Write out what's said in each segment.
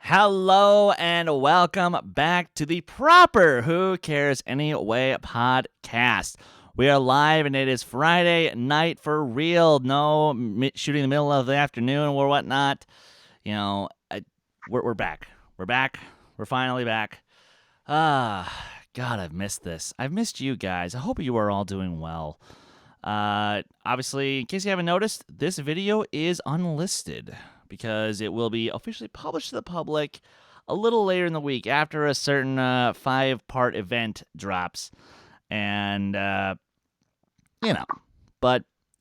Hello and welcome back to the proper Who Cares Anyway podcast. We are live and it is Friday night for real. No shooting in the middle of the afternoon or whatnot. You know, we're back. We're back. We're finally back. God, I've missed this. I've missed you guys. I hope you are all doing well. Obviously, in case you haven't noticed, this video is unlisted because it will be officially published to the public a little later in the week after a certain 5-part event drops. And, but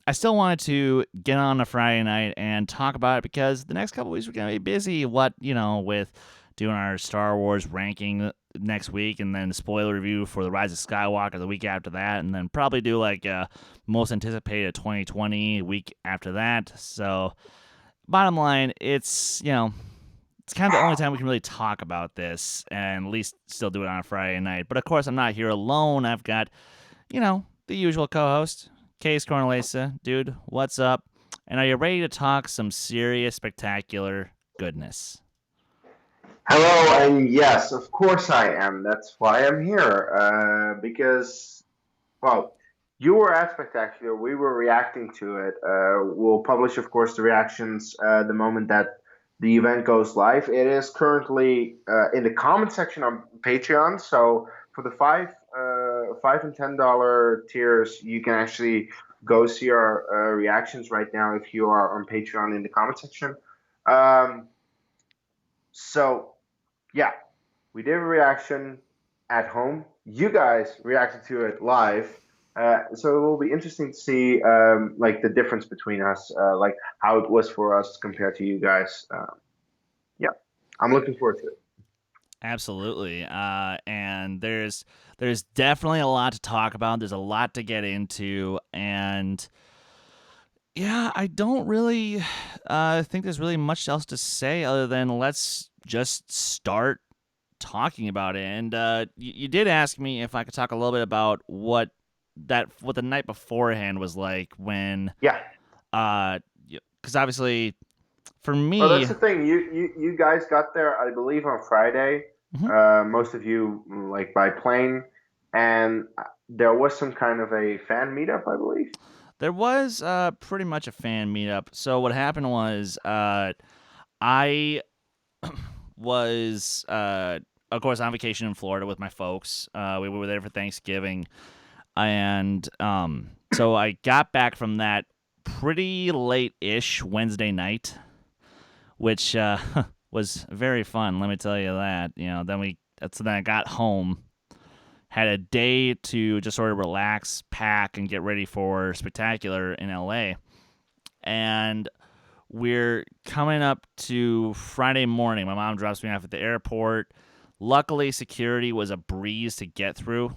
I still wanted to get on a Friday night and talk about it because the next couple weeks we're going to be busy, with doing our Star Wars ranking next week, and then the spoiler review for The Rise of Skywalker the week after that, and then probably do most anticipated 2020 week after that. So bottom line, it's kind of the only time we can really talk about this, and at least still do it on a Friday night. But of course, I'm not here alone. I've got, the usual co-host, Kees Cornelisse. Dude, what's up? And are you ready to talk some serious, spectacular goodness? Hello, and yes, of course I am. That's why I'm here. Because, you were at Spectacular. We were reacting to it. We'll publish, of course, the reactions the moment that the event goes live. It is currently in the comment section on Patreon. So for the $5 and $10 tiers, you can actually go see our reactions right now if you are on Patreon in the comment section. Yeah, we did a reaction at home. You guys reacted to it live. So it will be interesting to see the difference between us, how it was for us compared to you guys. I'm looking forward to it. Absolutely. And there's definitely a lot to talk about. There's a lot to get into, and yeah, I don't really think there's really much else to say other than let's just start talking about it. And you did ask me if I could talk a little bit about what the night beforehand was like when, because obviously for me, well, that's the thing. You guys got there, I believe, on Friday. Mm-hmm. Most of you by plane, and there was some kind of a fan meetup, I believe. There was pretty much a fan meetup. So what happened was I was, of course, on vacation in Florida with my folks. We were there for Thanksgiving. And so I got back from that pretty late-ish Wednesday night, which was very fun, let me tell you that. Then I got home, had a day to just sort of relax, pack, and get ready for Spectacular in LA. And we're coming up to Friday morning. My mom drops me off at the airport. Luckily, security was a breeze to get through,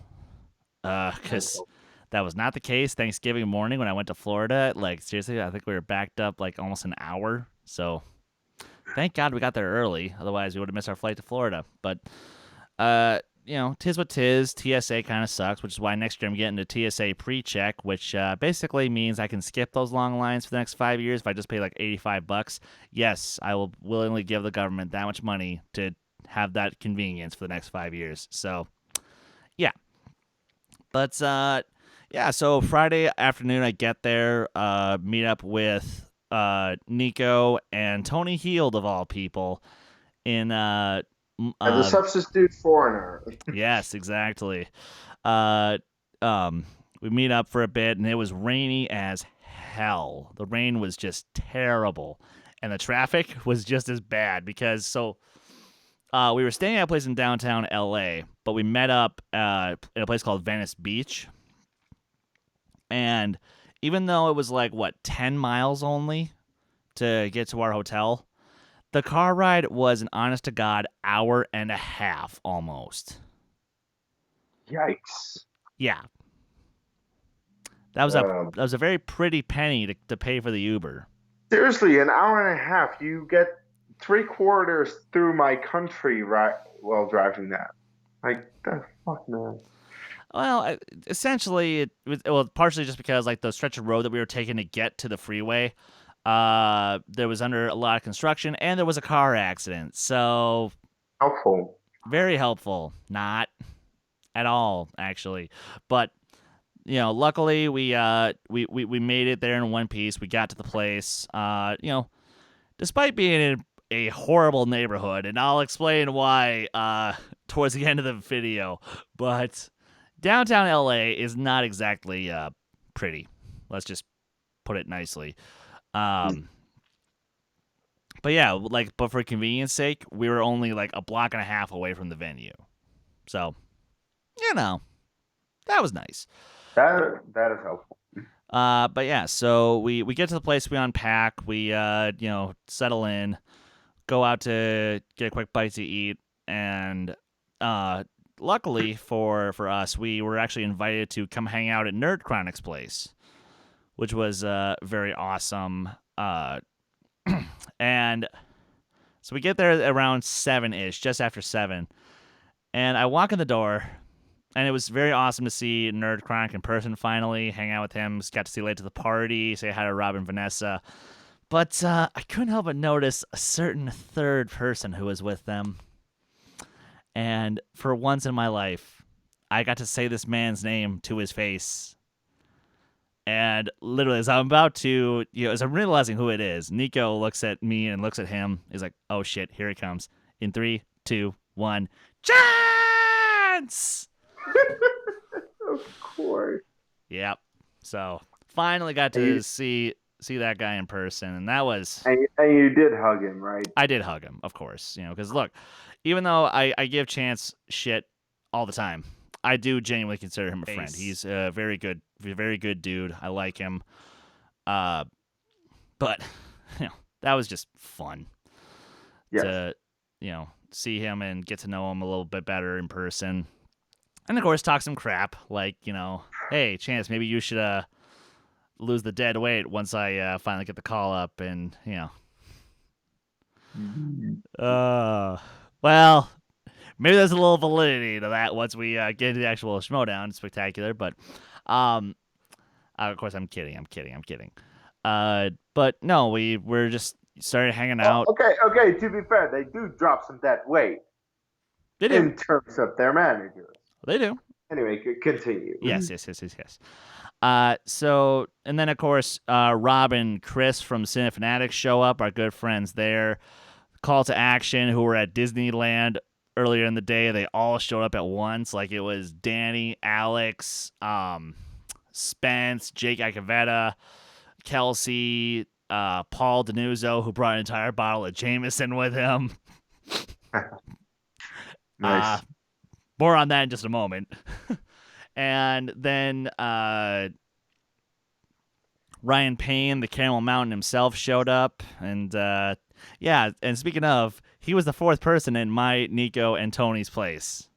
because that was not the case Thanksgiving morning when I went to Florida. Seriously, I think we were backed up almost an hour. So thank God we got there early. Otherwise, we would have missed our flight to Florida. But, tis what tis. TSA kind of sucks, which is why next year I'm getting a TSA pre-check, which basically means I can skip those long lines for the next 5 years if I just pay $85. Yes, I will willingly give the government that much money to have that convenience for the next 5 years. So, yeah. But, so Friday afternoon I get there, meet up with Nico and Tony Heald, of all people, in as a substitute foreigner. Yes, exactly. We meet up for a bit, and it was rainy as hell. The rain was just terrible, and the traffic was just as bad because we were staying at a place in downtown LA, but we met up at a place called Venice Beach. And even though it was 10 miles only to get to our hotel, the car ride was an honest-to-God hour and a half almost. Yikes. Yeah. That was a very pretty penny to pay for the Uber. Seriously, an hour and a half. You get 3/4 through my country while driving that. The fuck, man. Well, essentially, it was partially just because the stretch of road that we were taking to get to the freeway There was under a lot of construction, and there was a car accident. So Helpful. very helpful. Not at all, actually. But luckily we made it there in one piece. We got to the place. Despite being in a horrible neighborhood, and I'll explain why towards the end of the video. But downtown LA is not exactly pretty. Let's just put it nicely. But yeah, but for convenience sake, we were only like a block and a half away from the venue. So, that was nice. That is helpful. But yeah, so we get to the place, we unpack, we settle in, go out to get a quick bite to eat, and luckily for us, we were actually invited to come hang out at Nerd Chronic's place, which was very awesome. And so we get there around 7-ish, just after 7, and I walk in the door. And it was very awesome to see Nerd Chronic in person finally, hang out with him. Got to see late to the party, say hi to Rob and Vanessa. But I couldn't help but notice a certain third person who was with them. And for once in my life, I got to say this man's name to his face. And literally, as I'm about to, as I'm realizing who it is, Nico looks at me and looks at him. He's like, oh shit, here he comes. In 3, 2, 1, Chance! Of course. Yep. So finally got to see that guy in person, and that was. And you did hug him, right? I did hug him, of course. Because look, even though I give Chance shit all the time, I do genuinely consider him a friend. He's a very good dude. I like him. But that was just fun. Yes. To see him and get to know him a little bit better in person. And of course, talk some crap like, hey, Chance, maybe you should lose the dead weight once I finally get the call up, and well, maybe there's a little validity to that once we get into the actual Schmoedown Spectacular. But of course, I'm kidding. But no, we're just started hanging out. Okay. To be fair, they do drop some dead weight. They do. In terms of their managers. They do. Anyway, continue. Yes. So, and then, of course, Rob and Chris from SantaFanatics show up, our good friends there. Call to Action, who were at Disneyland earlier in the day, they all showed up at once. Like, it was Danny, Alex, Spence, Jake Acavetta, Kelsey, Paul Denuzzo, who brought an entire bottle of Jameson with him. Nice. More on that in just a moment. And then Ryan Payne, the Caramel Mountain himself, showed up. And and speaking of, he was the fourth person in my, Nico, and Tony's place.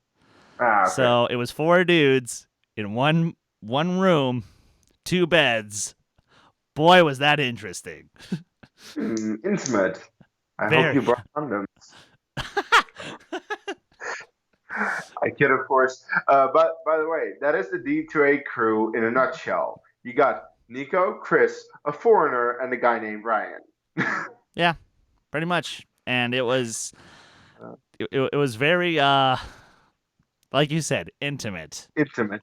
Okay. So it was 4 dudes in one room, 2 beds. Boy, was that interesting. Intimate. I Very. hope you brought condoms. I kid, of course. But by the way, that is the D2A crew in a nutshell. You got Nico, Chris, a foreigner, and a guy named Ryan. Yeah, pretty much. And it was it was very like you said, intimate. Intimate.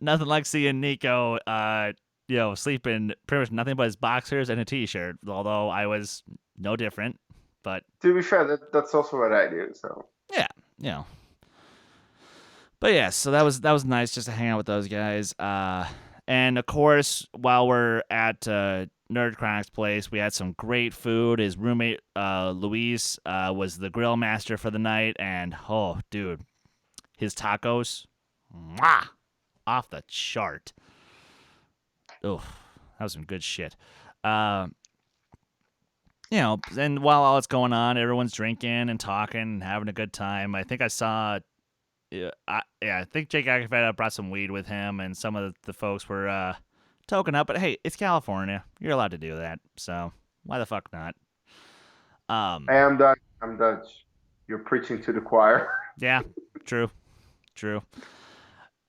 Nothing like seeing Nico sleeping pretty much nothing but his boxers and a t-shirt, although I was no different. But to be fair, that's also what I do. So yeah. But yeah, so that was nice just to hang out with those guys. And of course, while we're at Nerd Chronic's place, we had some great food. His roommate Luis was the grill master for the night, and oh, dude, his tacos, mwah, off the chart. Oh, that was some good shit. And while all it's going on, everyone's drinking and talking and having a good time. I think I saw, I think Jake Acavetta brought some weed with him, and some of the folks were token up. But hey, it's California; you're allowed to do that. So why the fuck not? I am Dutch. I'm Dutch. You're preaching to the choir. Yeah, true.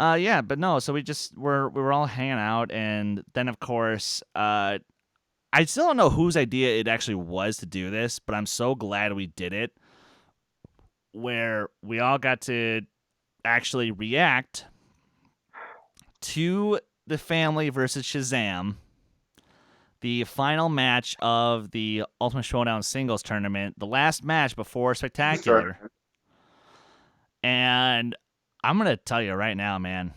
Yeah, but no. So we were all hanging out, and then of course, I still don't know whose idea it actually was to do this, but I'm so glad we did it. Where we all got to actually react to the Family versus Shazam, the final match of the Ultimate Schmoedown singles tournament, the last match before Spectacular. And I'm going to tell you right now, man,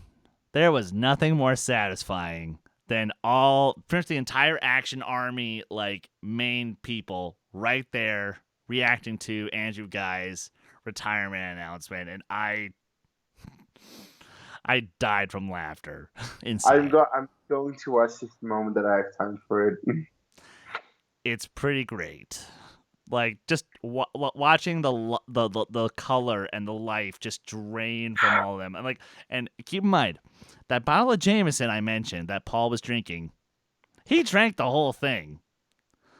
there was nothing more satisfying than pretty much the entire Action Army, like, main people right there reacting to Andrew Guy's retirement announcement. And I died from laughter inside. I'm going to watch this the moment that I have time for it. It's pretty great. Like, just watching the color and the life just drain from all of them. And keep in mind, that bottle of Jameson I mentioned that Paul was drinking, he drank the whole thing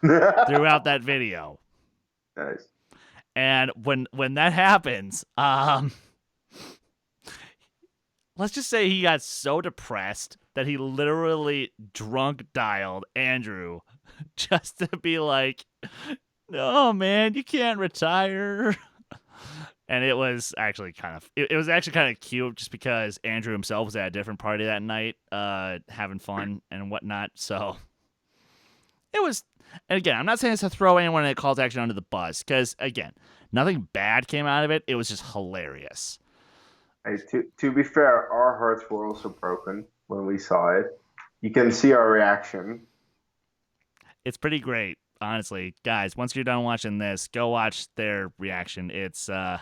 throughout that video. Nice. And when that happens, let's just say he got so depressed that he literally drunk dialed Andrew just to be like, "No, man, you can't retire." And it was actually kind of cute, just because Andrew himself was at a different party that night, having fun and whatnot. So it was. And again, I'm not saying this to throw anyone in Call to Action under the bus, because again, nothing bad came out of it. It was just hilarious. Hey, to be fair, our hearts were also broken when we saw it. You can see our reaction. It's pretty great, honestly, guys. Once you're done watching this, go watch their reaction. It's But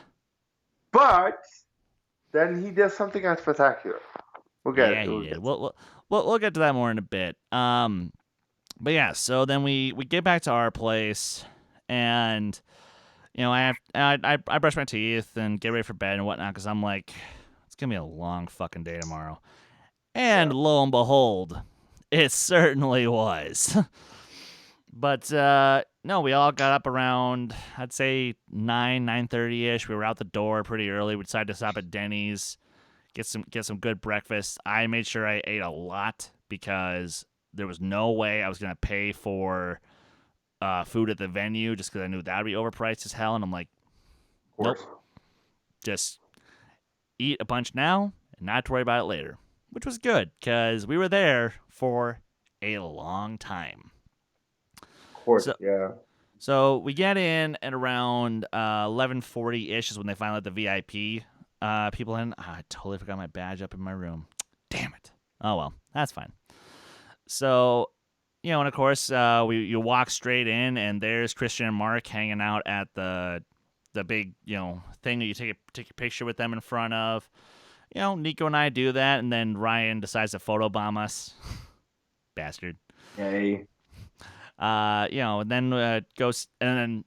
then he does something that's spectacular. We'll get yeah, it. he did. We'll get to that more in a bit. But yeah, so then we get back to our place, and I brush my teeth and get ready for bed and whatnot, because I'm like, it's gonna be a long fucking day tomorrow. And lo and behold, it certainly was. But no, we all got up around, I'd say 9:30ish. We were out the door pretty early. We decided to stop at Denny's, get some good breakfast. I made sure I ate a lot, because there was no way I was gonna pay for food at the venue, just because I knew that would be overpriced as hell. And I'm like, nope, just eat a bunch now and not to worry about it later, which was good, because we were there for a long time. Of course, yeah. So we get in at around 11:40-ish is when they finally let the VIP people in. I totally forgot my badge up in my room. Damn it. Oh, well, that's fine. So, and of course, you walk straight in, and there's Christian and Mark hanging out at the big, thing that you take a picture with them in front of. Nico and I do that, and then Ryan decides to photobomb us. Bastard. Yay. And then goes, and then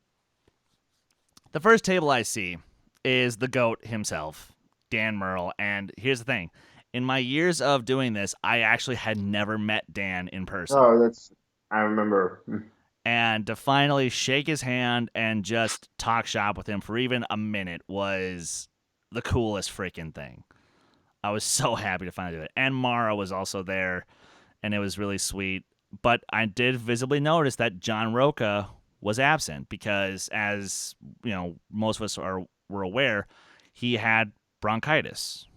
the first table I see is the GOAT himself, Dan Merle. And here's the thing. In my years of doing this, I actually had never met Dan in person. Oh, I remember. And to finally shake his hand and just talk shop with him for even a minute was the coolest freaking thing. I was so happy to finally do it. And Mara was also there, and it was really sweet. But I did visibly notice that John Roca was absent, because, as most of us were aware, he had bronchitis.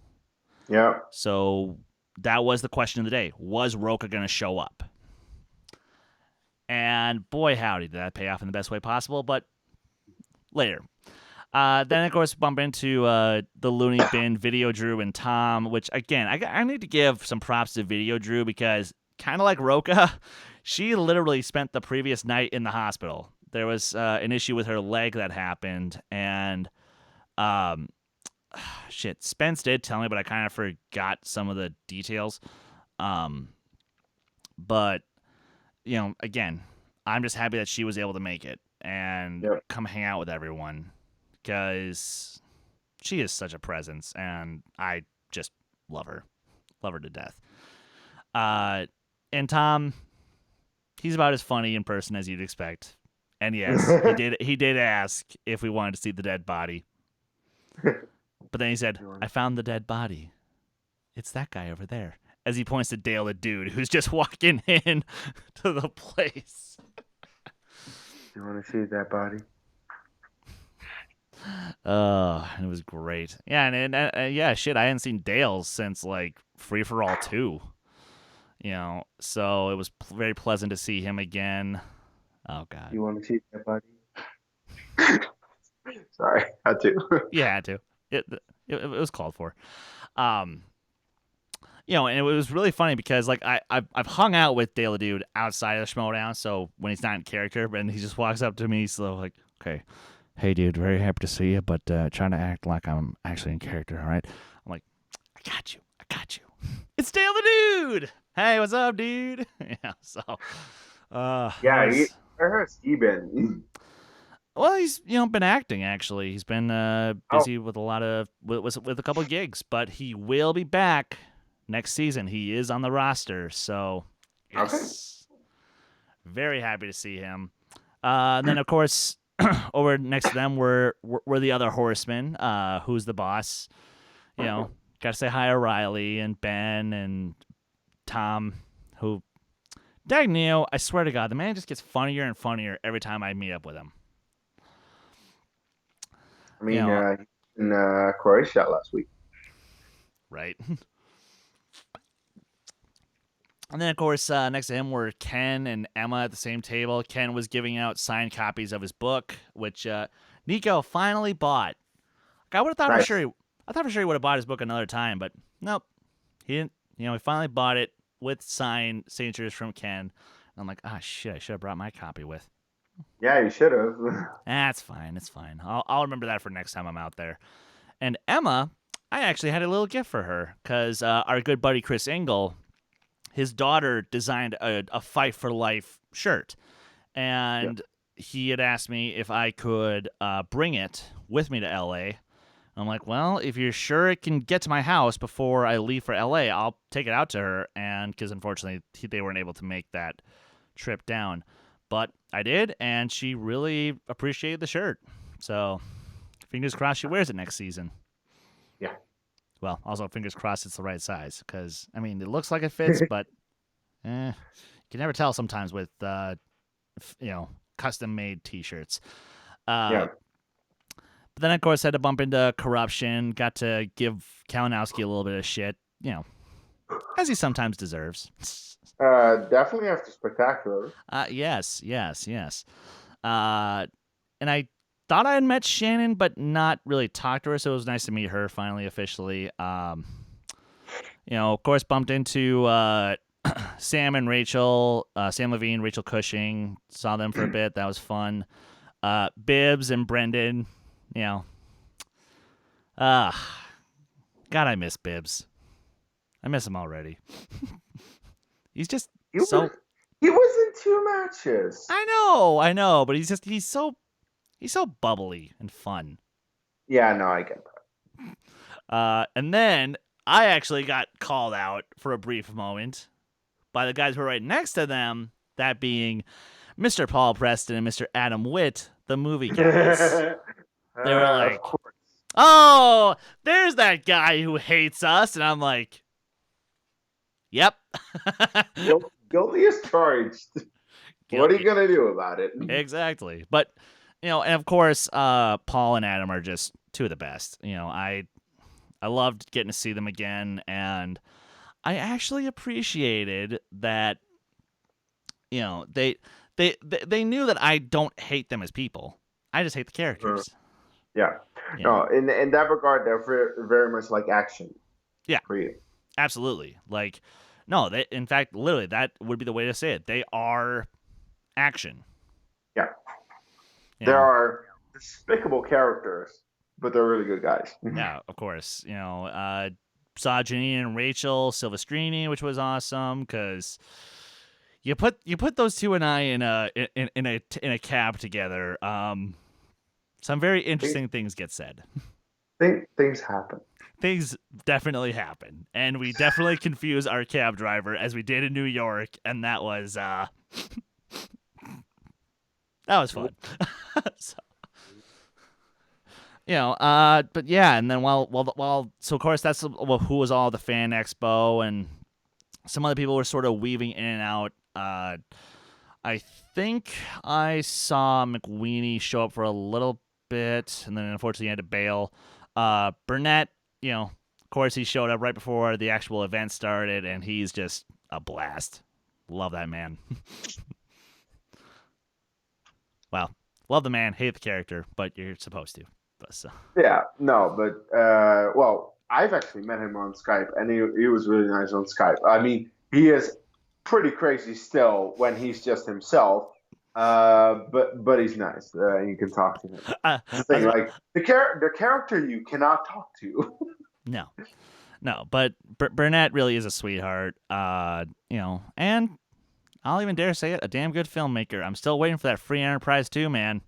Yeah. So that was the question of the day. Was Roca going to show up? And boy, howdy, did that pay off in the best way possible, but later. Then, of course, bump into the Looney Bin, Video Drew, and Tom, which, again, I need to give some props to Video Drew, because kind of like Roca, she literally spent the previous night in the hospital. There was an issue with her leg that happened, and Spence did tell me, but I kind of forgot some of the details. But, again, I'm just happy that she was able to make it and come hang out with everyone, because she is such a presence, and I just love her to death. And Tom, he's about as funny in person as you'd expect. And yes, he did ask if we wanted to see the dead body. But then he said, "I found the dead body." it's that guy over there. As he points to Dale, the dude who's just walking in to the place. You want to see that body? It was great. Yeah, and shit, I hadn't seen Dale since like Free for All 2. So it was very pleasant to see him again. Oh God. You want to see that body? Sorry, had to. You had to. It was called for. And it was really funny because like I've hung out with Dale the Dude outside of the Schmoedown, so when he's not in character, but he just walks up to me, so like, okay, hey dude, very happy to see you, but trying to act like I'm actually in character, all right? I'm like, I got you. It's Dale the Dude. Hey, what's up, dude? So Yeah, where has he been? Well, he's been acting. Actually, he's been busy with a lot of with a couple of gigs, but he will be back next season. He is on the roster, so yes, very happy to see him. And then of course, over next to them were the other Horsemen. Who's the boss? Got to say hi to Riley and Ben and Tom, who, dang Neo, I swear to God, the man just gets funnier and funnier every time I meet up with him. I mean, in Croatia last week. Right. And then, of course, next to him were Ken and Emma at the same table. Ken was giving out signed copies of his book, which Nico finally bought. I would have thought for sure. I thought for sure he would have bought his book another time, but nope, he didn't. He finally bought it with signed signatures from Ken. And I'm like, shit, I should have brought my copy with. Yeah, you should have. That's fine. It's fine. I'll remember that for next time I'm out there. And Emma, I actually had a little gift for her because our good buddy Chris Engel, his daughter designed a Fight for Life shirt, and he had asked me if I could bring it with me to L.A. I'm like, well, if you're sure it can get to my house before I leave for L.A., I'll take it out to her, and because unfortunately they weren't able to make that trip down. But I did, and she really appreciated the shirt. So fingers crossed she wears it next season. Yeah. Well, also fingers crossed it's the right size, because, I mean, it looks like it fits, but you can never tell sometimes with, custom-made T-shirts. But then, of course, had to bump into corruption, got to give Kalinowski a little bit of shit, as he sometimes deserves. Definitely after Spectacular. Yes. And I thought I had met Shannon, but not really talked to her, so it was nice to meet her finally, officially. Of course, bumped into Sam and Rachel, Sam Levine, Rachel Cushing, saw them for a bit. That was fun. Bibbs and Brendan, God, I miss Bibbs. I miss him already. He's just he was in 2 matches. I know, but he's so bubbly and fun. Yeah, no, I get that. And then I actually got called out for a brief moment by the guys who were right next to them, that being Mr. Paul Preston and Mr. Adam Witt, the movie guys. They were like, oh, there's that guy who hates us. And I'm like, yep. Guilty as charged. Guilty. What are you going to do about it? Exactly. But, and of course, Paul and Adam are just two of the best. I loved getting to see them again. And I actually appreciated that, they knew that I don't hate them as people. I just hate the characters. Yeah. No, in that regard, they're very, very much like action. Yeah. For you. Absolutely. Like, no, in fact, literally, that would be the way to say it. They are action. Yeah. There are despicable characters, but they're really good guys. Yeah, of course. Saw Janine and Rachel Silvestrini, which was awesome because you put those two and I in a cab together. Some very interesting things get said. Things happen. Things definitely happen, and we definitely confuse our cab driver as we did in New York, and that was that was fun. But yeah, and then so of course that's who was all the fan expo, and some other people were sort of weaving in and out. I think I saw McWeenie show up for a little bit, and then unfortunately he had to bail. Burnett, of course he showed up right before the actual event started, and he's just a blast. Love that man. Well, love the man, hate the character, but you're supposed to. So. Yeah, no, but well, I've actually met him on Skype, and he was really nice on Skype. I mean, he is pretty crazy still when he's just himself, but he's nice. You can talk to him. Thing, like the character you cannot talk to. No, but Burnett really is a sweetheart. And I'll even dare say it, a damn good filmmaker. I'm still waiting for that Free Enterprise 2, man.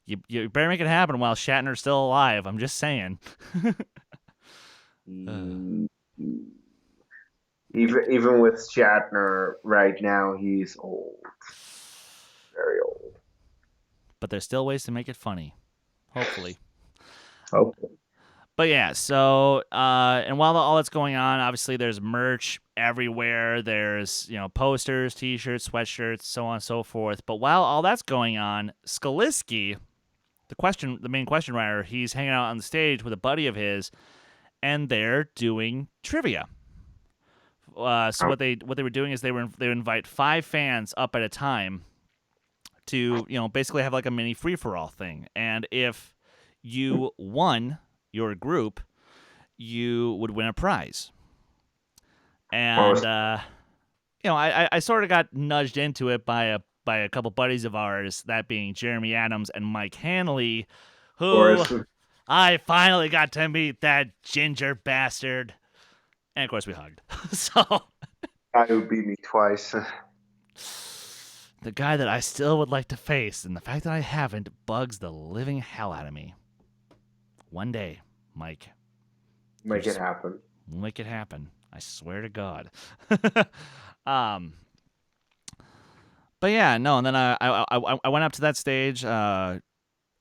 You better make it happen while Shatner's still alive. I'm just saying. Even with Shatner right now, he's old, very old. But there's still ways to make it funny, hopefully. Hopefully. But yeah, so and while all that's going on, obviously there's merch everywhere. There's posters, T-shirts, sweatshirts, so on and so forth. But while all that's going on, Skaliski, the main question writer, he's hanging out on the stage with a buddy of his, and they're doing trivia. So what they were doing is they would invite 5 fans up at a time to basically have like a mini free for all thing, and if you won your group, you would win a prize. And I sort of got nudged into it by a couple buddies of ours, that being Jeremy Adams and Mike Hanley, who I finally got to meet, that ginger bastard. And of course we hugged. So guy who beat me twice. The guy that I still would like to face, and the fact that I haven't bugs the living hell out of me. One day, Mike. Make it happen. We'll make it happen. I swear to God. But yeah, no, and then I went up to that stage,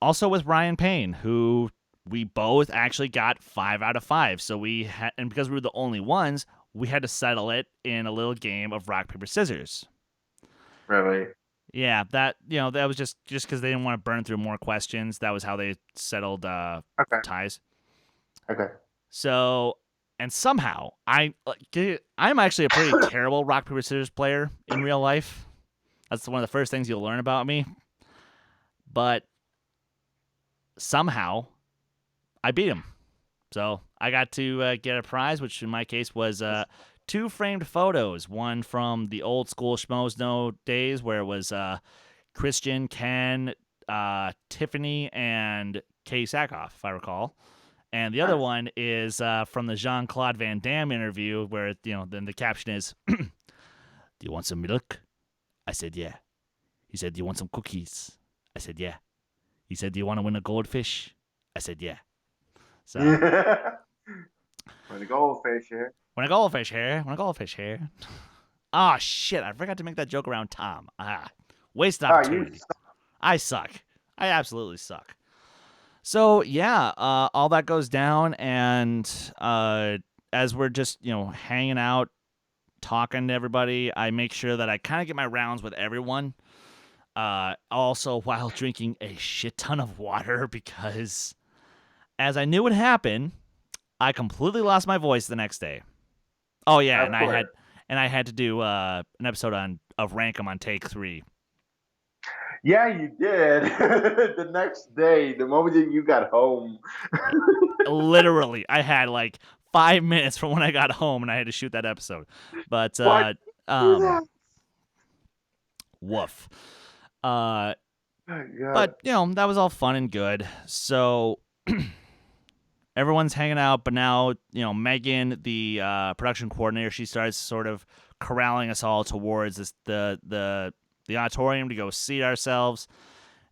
also with Ryan Payne, who we both actually got 5 out of 5. So and because we were the only ones, we had to settle it in a little game of rock, paper, scissors. Really? Yeah, that was just because they didn't want to burn through more questions. That was how they settled ties. Okay. So, and somehow I'm actually a pretty terrible rock, paper, scissors player in real life. That's one of the first things you'll learn about me. But somehow I beat him. So I got to get a prize, which in my case was 2 framed photos. One from the old school Schmoedown days where it was Christian, Ken, Tiffany, and Kay Sackhoff, if I recall. And the other one is from the Jean-Claude Van Damme interview where, then the caption is, "Do you want some milk?" I said, yeah. He said, "Do you want some cookies?" I said, yeah. He said, "Do you want to win a goldfish?" I said, yeah. So, when a goldfish here. When a goldfish here. Oh, shit. I forgot to make that joke around Tom. Wasted opportunity. I suck. I absolutely suck. So, yeah, all that goes down, and as we're just, hanging out, talking to everybody, I make sure that I kind of get my rounds with everyone. Also, while drinking a shit ton of water, because as I knew would happen, I completely lost my voice the next day. Oh yeah, and I had to do an episode of Rankum on take 3. Yeah, you did. The next day, the moment that you got home. Literally, I had like 5 minutes from when I got home, and I had to shoot that episode. But woof. But that was all fun and good. So everyone's hanging out, but now Megan, the production coordinator, she starts sort of corralling us all towards the auditorium to go seat ourselves,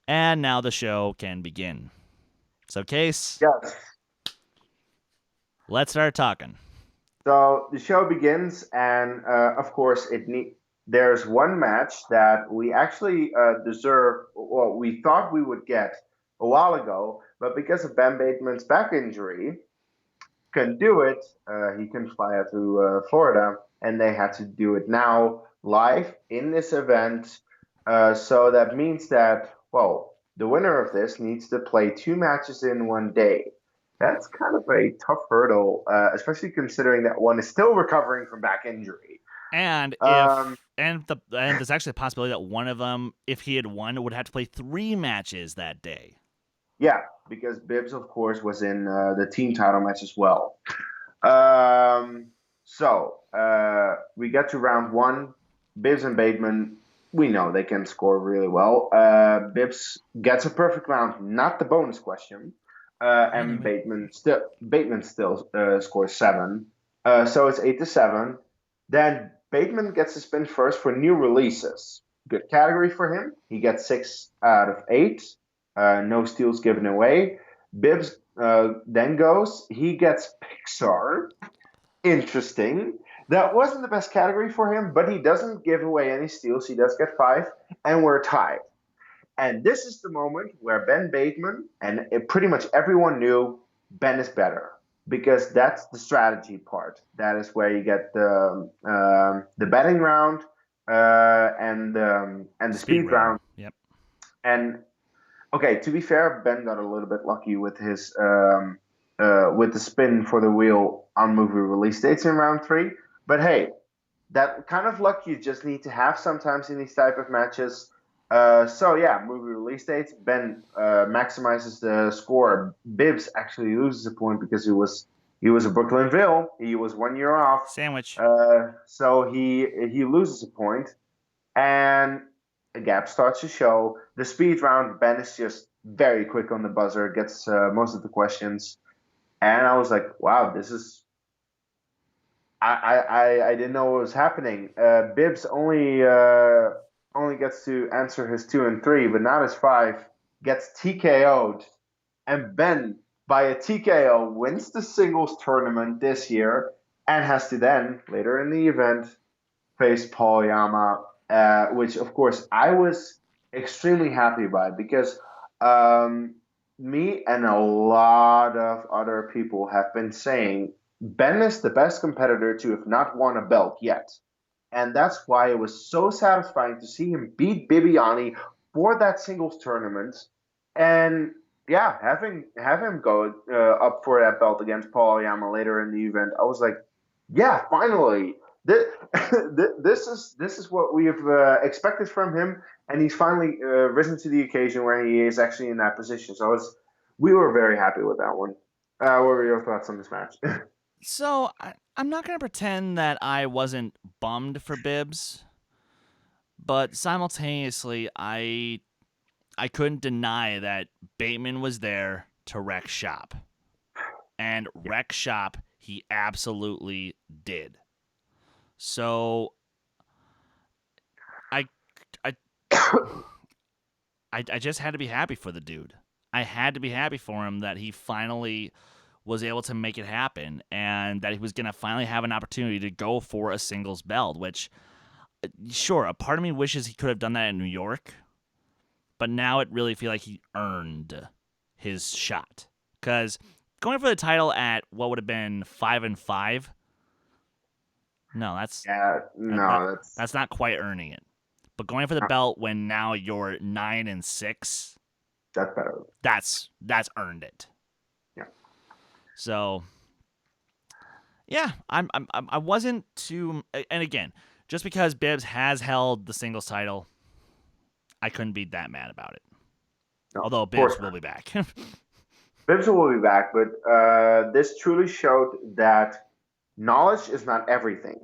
and now the show can begin. So, Kees, yes, let's start talking. So the show begins, and of course, there's one match that we actually deserve. Well, we thought we would get a while ago, but because of Ben Bateman's back injury, couldn't do it. He couldn't fly out to Florida, and they had to do it now live in this event. So that means that, well, the winner of this needs to play 2 matches in one day. That's kind of a tough hurdle, especially considering that one is still recovering from back injury. And Um, and there's actually a possibility that one of them, if he had won, would have to play 3 matches that day. yeah, because Bibbs, of course, was in the team title match as well. Um, we get to round one. Bibbs and Bateman, we know they can score really well. Bibbs gets a perfect round, not the bonus question. And Anyway. Bateman still scores 7. So it's 8-7. Then Bateman gets a spin first for new releases. Good category for him. He gets 6 out of 8. No steals given away. Bibbs then goes. He gets Pixar. Interesting. That wasn't the best category for him, but he doesn't give away any steals. He does get 5, and we're tied. And this is the moment where Ben Bateman, and pretty much everyone knew Ben is better, because that's the strategy part. That is where you get the betting round and the speed round. Yep. And okay, to be fair, Ben got a little bit lucky with his with the spin for the wheel on movie release dates in round 3. But hey, that kind of luck you just need to have sometimes in these type of matches. So yeah, movie release dates. Ben maximizes the score. Bibbs actually loses a point because he was a Brooklynville. He was 1 year off. Sandwich. So he loses a point, and a gap starts to show. The speed round, Ben is just very quick on the buzzer, gets most of the questions, and I was like, wow, this is. I didn't know what was happening. Bibbs only gets to answer his 2 and 3, but not his 5. Gets TKO'd, and Ben by a TKO wins the singles tournament this year, and has to then later in the event face Paul Yama, which of course I was extremely happy by, because um, me and a lot of other people have been saying Ben is the best competitor to have not won a belt yet. And that's why it was so satisfying to see him beat Bibiani for that singles tournament. And yeah, have him go up for that belt against Paul Yama later in the event. I was like, yeah, finally. This, this is what we have expected from him, and he's finally risen to the occasion where he is actually in that position. So we were very happy with that one. What were your thoughts on this match? So I'm not gonna pretend that I wasn't bummed for Bibbs, but simultaneously I couldn't deny that Bateman was there to wreck shop, and wreck shop he absolutely did. So I I I just had to be happy for the dude. I had to be happy for him that he finally was able to make it happen, and that he was going to finally have an opportunity to go for a singles belt, which, sure, a part of me wishes he could have done that in New York, but now it really feels like he earned his shot. Because going for the title at what would have been 5-5, no, Yeah, no, that's not quite earning it. But going for the belt when now you're 9-6, that's better. that's earned it. Yeah. So, yeah, I wasn't too. And again, just because Bibbs has held the singles title, I couldn't be that mad about it. No, Although Bibbs will be back. Bibbs will be back, but this truly showed that knowledge is not everything.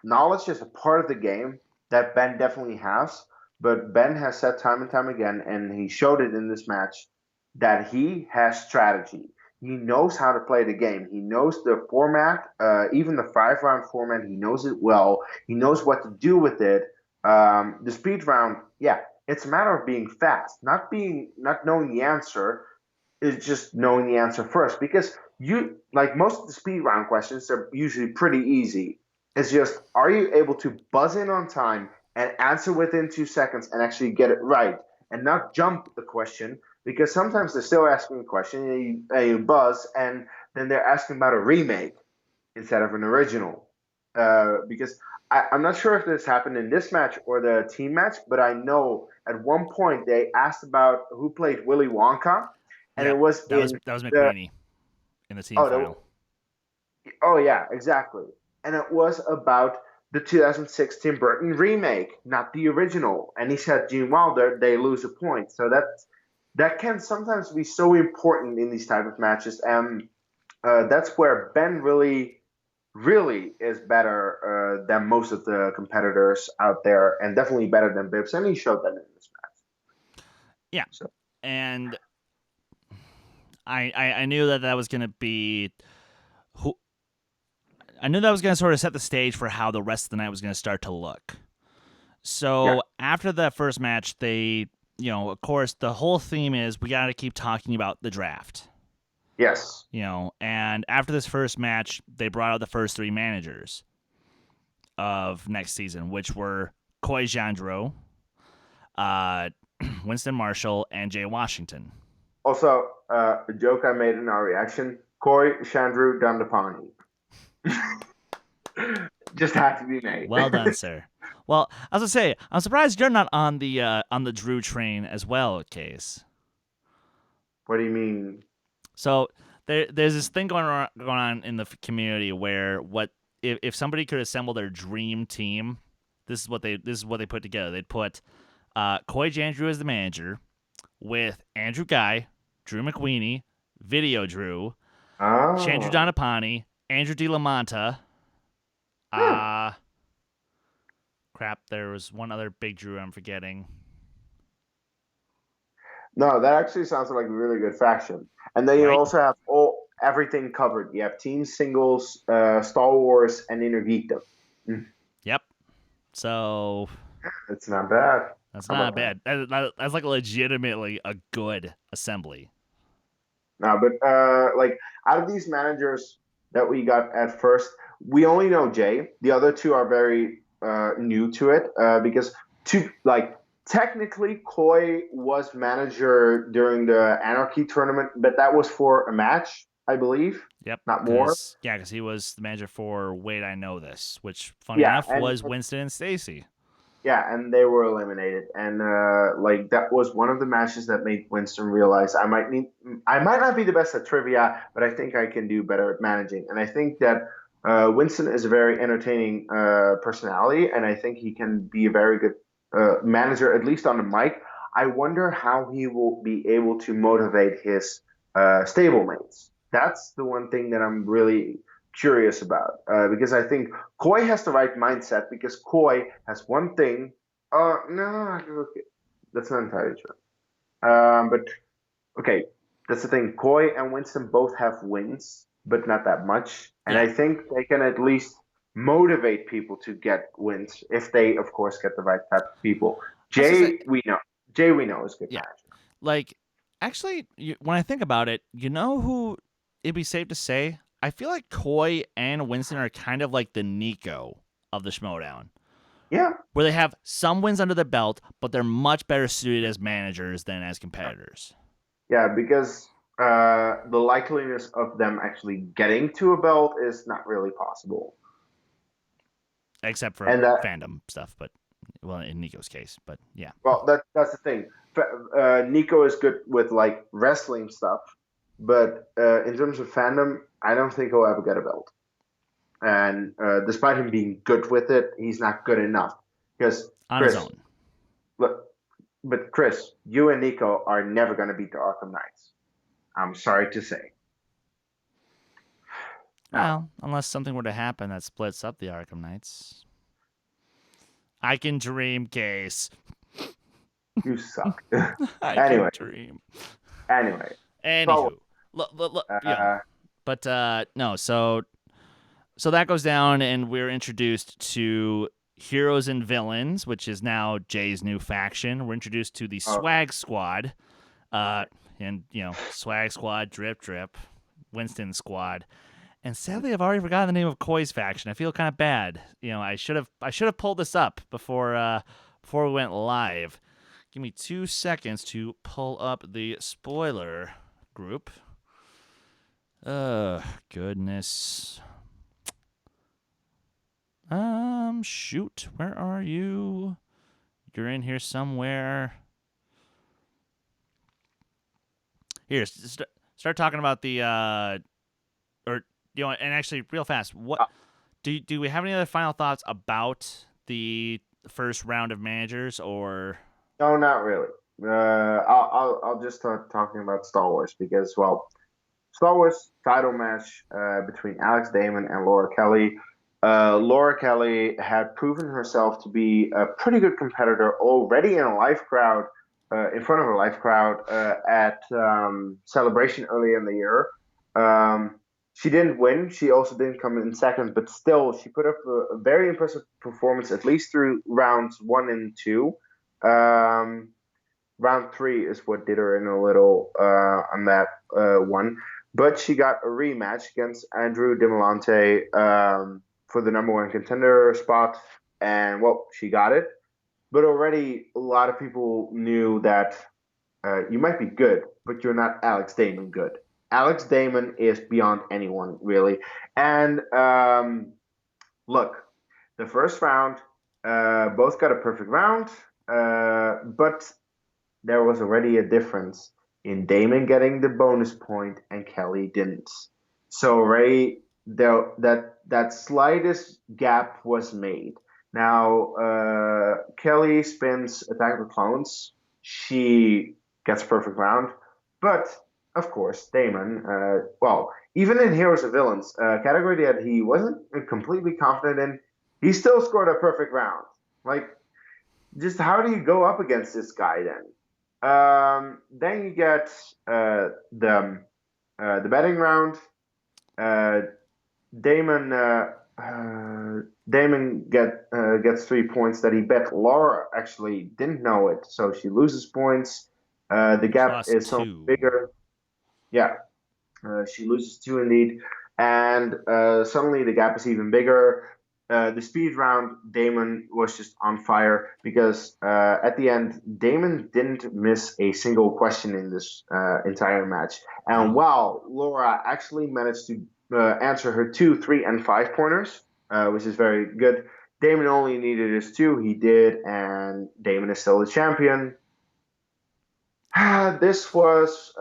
Knowledge is a part of the game that Ben definitely has, but Ben has said time and time again, and he showed it in this match, that he has strategy. He knows how to play the game. He knows the format, even the 5 round format. He knows it well. He knows what to do with it. The speed round, yeah, it's a matter of being fast, not knowing the answer. Is just knowing the answer first, because you like most of the speed round questions are usually pretty easy. It's just, are you able to buzz in on time and answer within 2 seconds and actually get it right? and not jump the question, because sometimes they're still asking a question and you buzz, and then they're asking about a remake instead of an original. Because I'm not sure if this happened in this match or the team match, but I know at one point they asked about who played Willy Wonka, and it Yep, was in that was the McQueenie in the team oh final. oh yeah, exactly, and it was about the 2006 Tim Burton remake, not the original. And he said Gene Wilder, they lose a point. So that can sometimes be so important in these type of matches, and that's where Ben really is better than most of the competitors out there, and definitely better than Bibbs, and he showed that in this match. Yeah, So. and I knew that was going to be who. I knew that was going to sort of set the stage for how the rest of the night was going to start to look. So Yeah. after that first match, they, of course, the whole theme is we got to keep talking about the draft. Yes. And after this first match, they brought out the first three managers of next season, which were Coy Jandreau, Winston Marshall, and Jay Washington. Also, a joke I made in our reaction: Coy Chandru Dandapani. Just had to be made. Well done, sir. Well, I was gonna say, I'm surprised you're not on the Drew train as well, Kees. What do you mean? So there's this thing going on in the community where if somebody could assemble their dream team, this is what they put together. They'd put Coy Jandreau as the manager, with Andrew Guy, Drew McQueenie, Video Drew, Chandru Donapani, Andrew DeLamonta. Crap, there was one other big Drew I'm forgetting. No, that actually sounds like a really good faction. And then you also have everything covered. You have team, singles, Star Wars, and Intervita. Yep. So it's not bad. That's not bad. That's like legitimately a good assembly. No, but like out of these managers that we got at first, we only know Jay. The other two are very new to it because technically Coy was manager during the Anarchy tournament, but that was for a match, I believe. Yep. Not more. Yeah, because he was the manager for Wait I Know This, which funny enough was Winston and Stacy. Yeah, and they were eliminated, and that was one of the matches that made Winston realize I might not be the best at trivia, but I think I can do better at managing. And I think that Winston is a very entertaining personality, and I think he can be a very good manager, at least on the mic. I wonder how he will be able to motivate his stablemates. That's the one thing that I'm really curious about because I think Coy has the right mindset, because Coy has one thing. No, that's not entirely true. But okay, that's the thing. Coy and Winston both have wins, but not that much. And I think they can at least motivate people to get wins if they, of course, get the right type of people. Jay, we know is good manager. Like, actually, when I think about it, you know who it'd be safe to say? I feel like Coy and Winston are kind of like the Nico of the Schmoedown. Yeah. Where they have some wins under their belt, but they're much better suited as managers than as competitors. Yeah, because the likeliness of them actually getting to a belt is not really possible. Except for fandom stuff, but well, in Nico's case, but yeah. Well, that's the thing. Nico is good with like wrestling stuff, but in terms of fandom, I don't think he'll ever get a belt. And despite him being good with it, he's not good enough. Because on his own. Look, but Chris, you and Nico are never going to beat the Arkham Knights. I'm sorry to say. Well, unless something were to happen that splits up the Arkham Knights. I can dream, Kees. You suck. I can dream. Anyway. Anywho. No, so that goes down, and we're introduced to Heroes and Villains, which is now Jay's new faction. We're introduced to the Swag Squad, and Swag Squad, Drip, Winston Squad, and sadly, I've already forgotten the name of Coy's faction. I feel kind of bad. I should have pulled this up before we went live. Give me 2 seconds to pull up the spoiler group. Goodness. Shoot. Where are you? You're in here somewhere. Here, start talking about the or and actually real fast. What Uh, do we have any other final thoughts about the first round of managers or? no, not really. I'll just start talking about Star Wars because, well, Star Wars title match between Alex Damon and Laura Kelly. Laura Kelly had proven herself to be a pretty good competitor already in a live crowd, in front of a live crowd at Celebration earlier in the year. Um, she didn't win. She also didn't come in second, but still, she put up a very impressive performance, at least through rounds 1 and 2. Um, Round 3 is what did her in a little on that one. But she got a rematch against Andrew Dimolante for the number 1 contender spot, and well, she got it. But already a lot of people knew that you might be good, but you're not Alex Damon good. Alex Damon is beyond anyone, really. And look, the first round, both got a perfect round, but there was already a difference in Damon getting the bonus point and Kelly didn't. So already that slightest gap was made. Now Kelly spins Attack of the Clones. She gets perfect round, but of course Damon. Well, even in Heroes and Villains, category that he wasn't completely confident in, he still scored a perfect round. Like, just how do you go up against this guy then? Then you get the betting round. Uh, Damon Damon gets 3 points that he bet. Laura actually didn't know it, so she loses points. The gap Plus is so two. bigger. Yeah, she loses 2 indeed, and suddenly the gap is even bigger. The speed round, Damon was just on fire because at the end, Damon didn't miss a single question in this entire match. And No. while Laura actually managed to answer her 2, 3, and 5 pointers, which is very good, Damon only needed his 2. He did, and Damon is still the champion. This was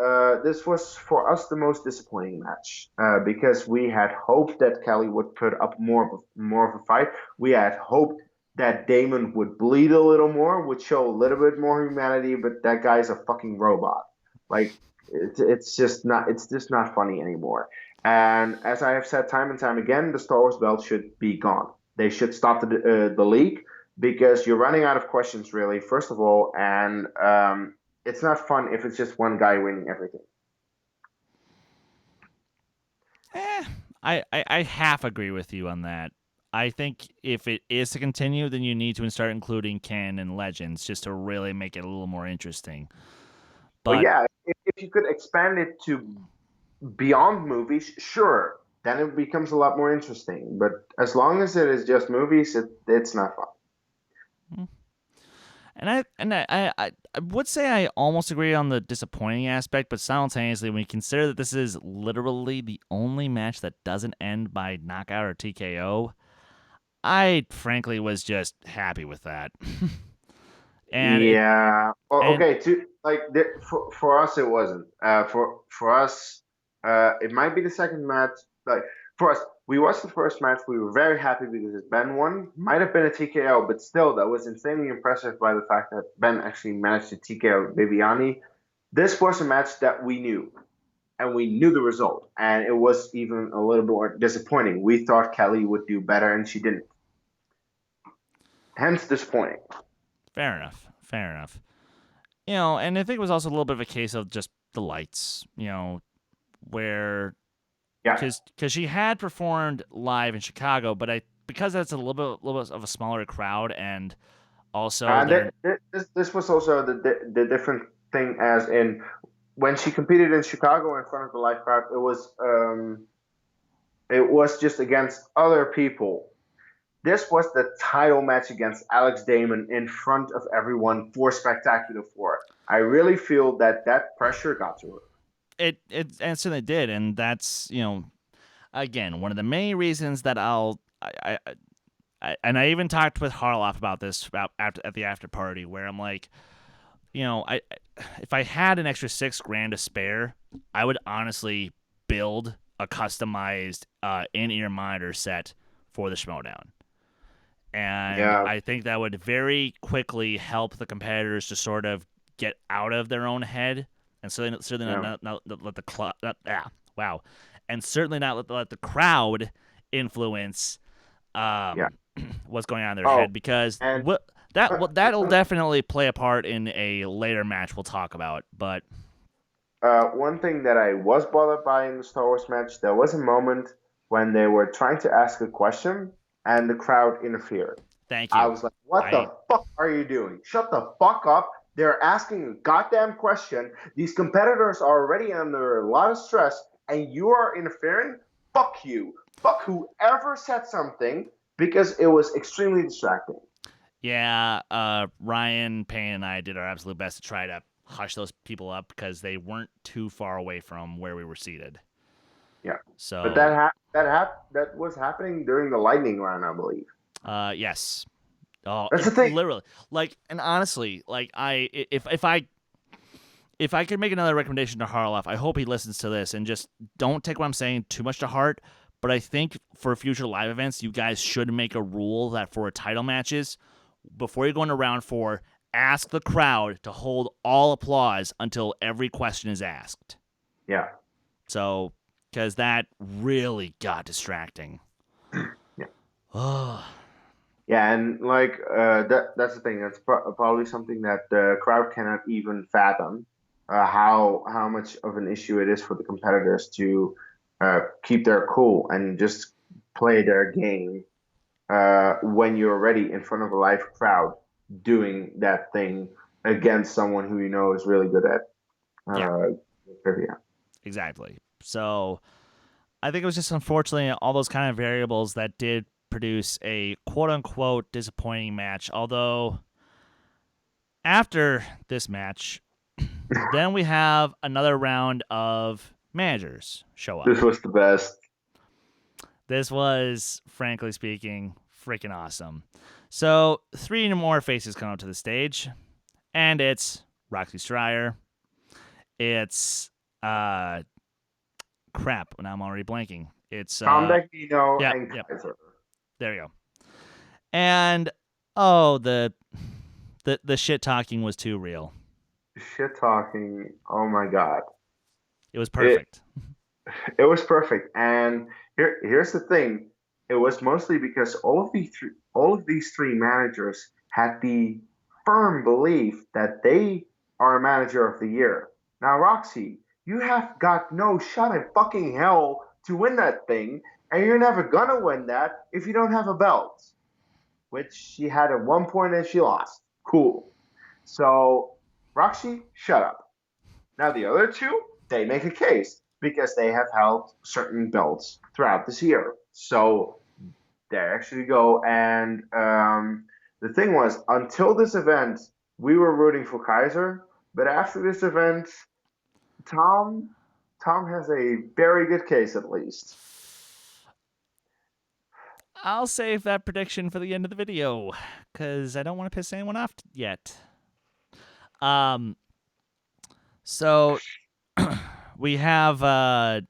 for us the most disappointing match because we had hoped that Kelly would put up more of a fight. We had hoped that Damon would bleed a little more, would show a little bit more humanity, but that guy's a fucking robot. Like it's just not funny anymore. And as I have said time and time again, the Star Wars belt should be gone. They should stop the league because you're running out of questions, really. First of all, and it's not fun if it's just one guy winning everything. Eh, I half agree with you on that. I think if it is to continue, then you need to start including canon and legends just to really make it a little more interesting. Well, But yeah, if you could expand it to beyond movies, sure, then it becomes a lot more interesting. But as long as it is just movies, it's not fun. I would say I almost agree on the disappointing aspect, but simultaneously, when you consider that this is literally the only match that doesn't end by knockout or TKO, I frankly was just happy with that. and it Yeah. Well, and okay. For us, it wasn't. For us, it might be the second match. Like for us, we watched the first match. We were very happy because Ben won. Might have been a TKO, but still, that was insanely impressive by the fact that Ben actually managed to TKO Viviani. This was a match that we knew, and we knew the result, and it was even a little bit more disappointing. We thought Kelly would do better, and she didn't. Hence, disappointing. fair enough, fair enough. And I think it was also a little bit of a case of just the lights. Where Yeah. because she had performed live in Chicago, but because that's a little bit of a smaller crowd, and also they're This was also the different thing as in when she competed in Chicago in front of the live crowd. It was just against other people. this was the title match against Alex Damon in front of everyone for Spectacular 4. I really feel that pressure got to her. It certainly did, and that's again one of the main reasons that and I even talked with Harloff about this at the after party, where I'm like, if I had an extra $6,000 to spare, I would honestly build a customized in-ear monitor set for the Schmoedown. And Yeah. I think that would very quickly help the competitors to sort of get out of their own head, and certainly not let the and certainly not let the crowd influence Yeah. what's going on in their Oh, head, because and that'll definitely play a part in a later match we'll talk about. But one thing that I was bothered by in the Star Wars match, there was a moment when they were trying to ask a question and the crowd interfered. thank I you. was like, what the fuck are you doing? Shut the fuck up. They're asking a goddamn question. These competitors are already under a lot of stress, and you are interfering? Fuck you. Fuck whoever said something, because it was extremely distracting. Yeah, Ryan, Payne, and I did our absolute best to try to hush those people up because they weren't too far away from where we were seated. Yeah. So, But that was happening during the lightning round, I believe. yes. Oh, That's the thing. literally. Like, and honestly, like if I could make another recommendation to Harloff, I hope he listens to this and just don't take what I'm saying too much to heart. But I think for future live events, you guys should make a rule that for title matches, before you go into round 4, ask the crowd to hold all applause until every question is asked. Yeah. So, because that really got distracting. Yeah. Oh. Yeah, and like that's the thing. That's probably something that the crowd cannot even fathom. How much of an issue it is for the competitors to keep their cool and just play their game when you're already in front of a live crowd doing that thing against someone who you know is really good at trivia. Exactly. So I think it was just unfortunately all those kind of variables that did produce a quote unquote disappointing match. Although after this match, then we have another round of managers show up. This was the best. This was, frankly speaking, freaking awesome. So 3 more faces come up to the stage, and it's Roxy Stryer. It's crap. Now I'm already blanking. It's Tom Dagnino yep, and yep. Kaiser. There you go. And the shit talking was too real. Shit talking. Oh my god. It was perfect. It was perfect. And here's the thing. It was mostly because all of these three managers had the firm belief that they are a manager of the year. Now, Roxy, you have got no shot in fucking hell to win that thing, and you're never gonna win that if you don't have a belt. Which she had at one point and she lost. Cool. So, Roxy, shut up. Now the other two, they make a case because they have held certain belts throughout this year. So they actually go, and the thing was, until this event, we were rooting for Kaiser, but after this event, Tom has a very good case at least. I'll save that prediction for the end of the video because I don't want to piss anyone off yet. So we have that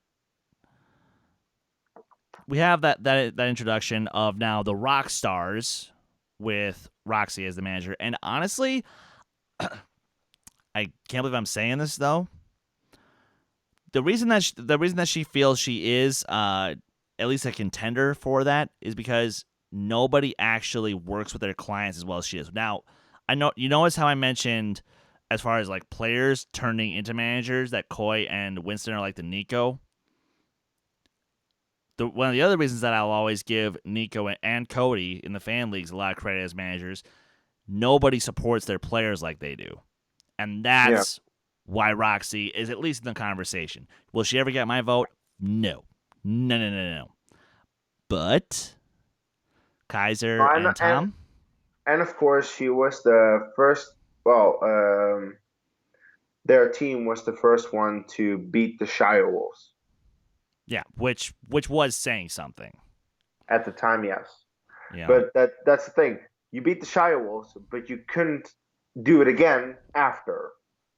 introduction of now the rock stars with Roxy as the manager, and honestly, I can't believe I'm saying this though. The reason that she feels she is at least a contender for that is because nobody actually works with their clients as well as she is. Now, I know you notice how I mentioned as far as like players turning into managers that Coy and Winston are like the Nico. One of the other reasons that I'll always give Nico and Cody in the fan leagues a lot of credit as managers, nobody supports their players like they do. And that's why Roxy is at least in the conversation. Will she ever get my vote? No. No. But Kaiser and Tom. And of course, he was the first. Well, their team was the first one to beat the Shire Wolves. Yeah, which was saying something. At the time, yes. Yeah. But that's the thing. You beat the Shire Wolves, but you couldn't do it again after.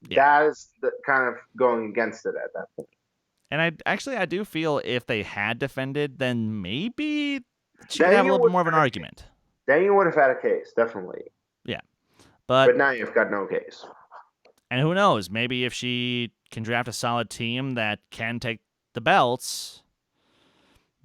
Yeah. That is the kind of going against it at that point. And I do feel if they had defended, then maybe she could have a little bit more of an argument. Then you would have had a case, definitely. Yeah. But now you've got no case. And who knows? Maybe if she can draft a solid team that can take the belts,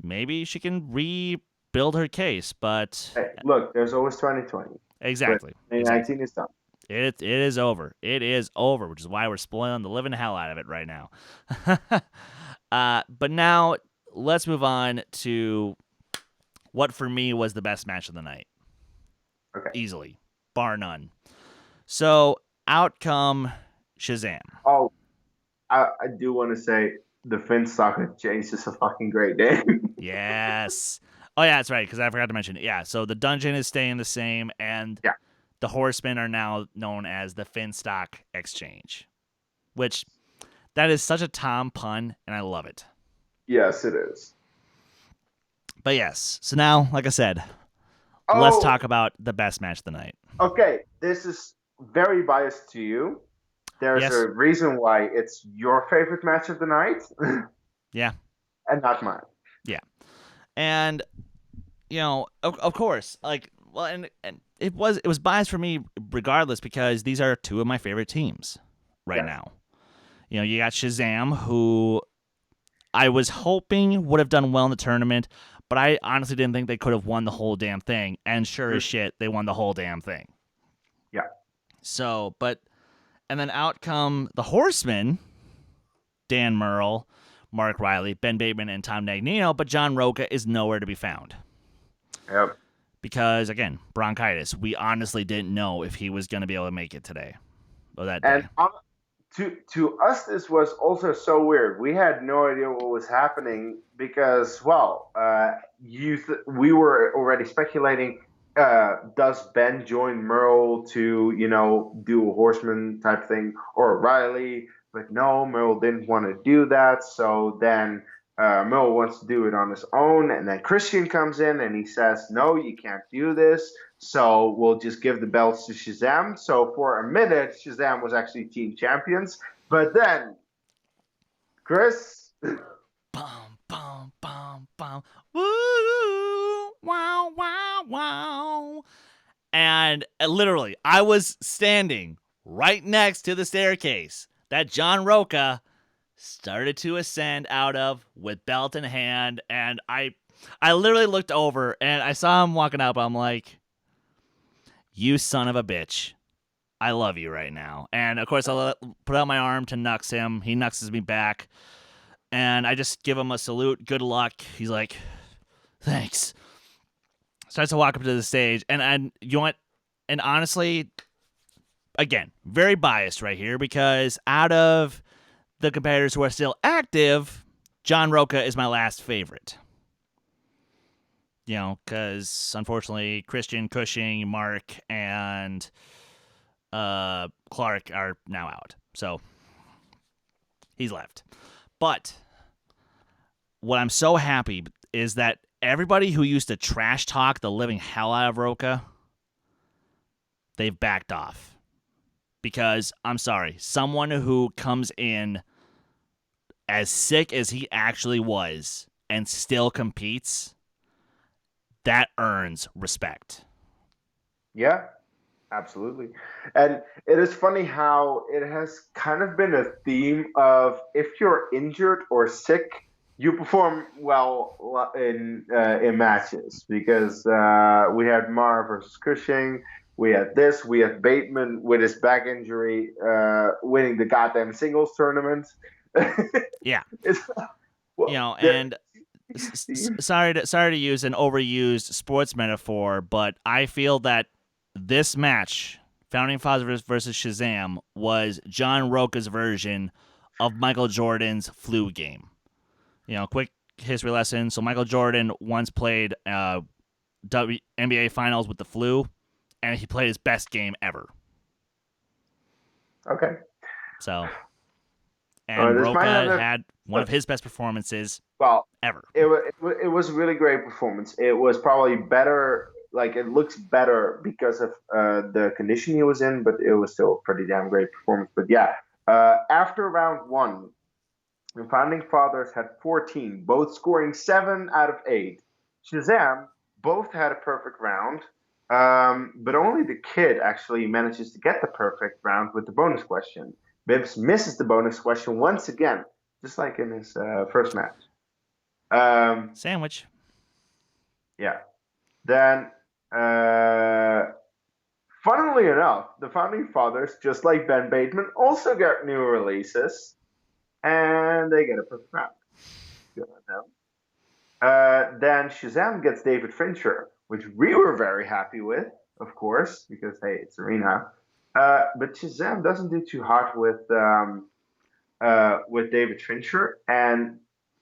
maybe she can rebuild her case. But hey, look, there's always 2020. Exactly. 2019 is done. It is over. It is over, which is why we're spoiling the living hell out of it right now. But now let's move on to what for me was the best match of the night. Okay. Easily, bar none. So out come Shazam. Oh, I do want to say the Finstock change is a fucking great name. Yes. Oh yeah, that's right, because I forgot to mention it. Yeah, so the dungeon is staying the same, and the horsemen are now known as the Finstock Exchange, which that is such a Tom pun, and I love it. Yes, it is. But yes, so now, like I said, let's talk about the best match of the night. Okay, this is very biased to you. There's a reason why it's your favorite match of the night. Yeah. And not mine. Yeah. And, of course, like, well, and it was biased for me regardless, because these are two of my favorite teams right now. You got Shazam, who I was hoping would have done well in the tournament, but I honestly didn't think they could have won the whole damn thing. And sure as shit, they won the whole damn thing. Yeah. So, and then out come the Horsemen, Dan Merle, Mark Riley, Ben Bateman, and Tom Dagnino, but John Roca is nowhere to be found. Yep. Because, again, bronchitis. We honestly didn't know if he was going to be able to make it today. Or that day. And to us, this was also so weird. We had no idea what was happening because, we were already speculating, does Ben join Merle to, do a horseman type thing, or Riley? But no, Merle didn't want to do that. So then Merle wants to do it on his own. And then Christian comes in and he says, no, you can't do this. So we'll just give the belts to Shazam. So for a minute, Shazam was actually team champions. But then, Chris... Bum, bum, bum, bum. Woo! Wow, wow, wow. And literally, I was standing right next to the staircase that John Roca started to ascend out of with belt in hand. And I literally looked over and I saw him walking up. I'm like, you son of a bitch. I love you right now. And, of course, I put out my arm to nux him. He nuxes me back. And I just give him a salute. Good luck. He's like, thanks. Starts to walk up to the stage. And you know what? And honestly, again, very biased right here, because out of the competitors who are still active, John Roca is my last favorite. Because unfortunately, Christian, Cushing, Mark, and Clark are now out. So he's left. But what I'm so happy is that everybody who used to trash talk the living hell out of Roca, they've backed off. Because, I'm sorry, someone who comes in as sick as he actually was and still competes, that earns respect. Yeah, absolutely. And it is funny how it has kind of been a theme of, if you're injured or sick, you perform well in matches. Because we had Mara versus Cushing, we had Bateman with his back injury winning the goddamn singles tournament. Yeah. And sorry to use an overused sports metaphor, but I feel that this match, Founding Fathers versus Shazam, was John Roca's version of Michael Jordan's flu game. Quick history lesson. So Michael Jordan once played NBA Finals with the flu, and he played his best game ever. Okay. So, and This might have Roca had one of his best performances ever. It was a really great performance. It was probably better, like it looks better because of the condition he was in, but it was still a pretty damn great performance. But yeah, after round one, the Founding Fathers had 14, both scoring 7 out of 8. Shazam both had a perfect round, but only the kid actually manages to get the perfect round with the bonus question. Bibbs misses the bonus question once again, just like in his first match. Sandwich. Yeah. Then, funnily enough, the Founding Fathers, just like Ben Bateman, also get new releases, and they get a perfect round. Good on them. Then Shazam gets David Fincher, which we were very happy with, of course, because hey, it's Arena. But Shazam doesn't do too hot with David Fincher, and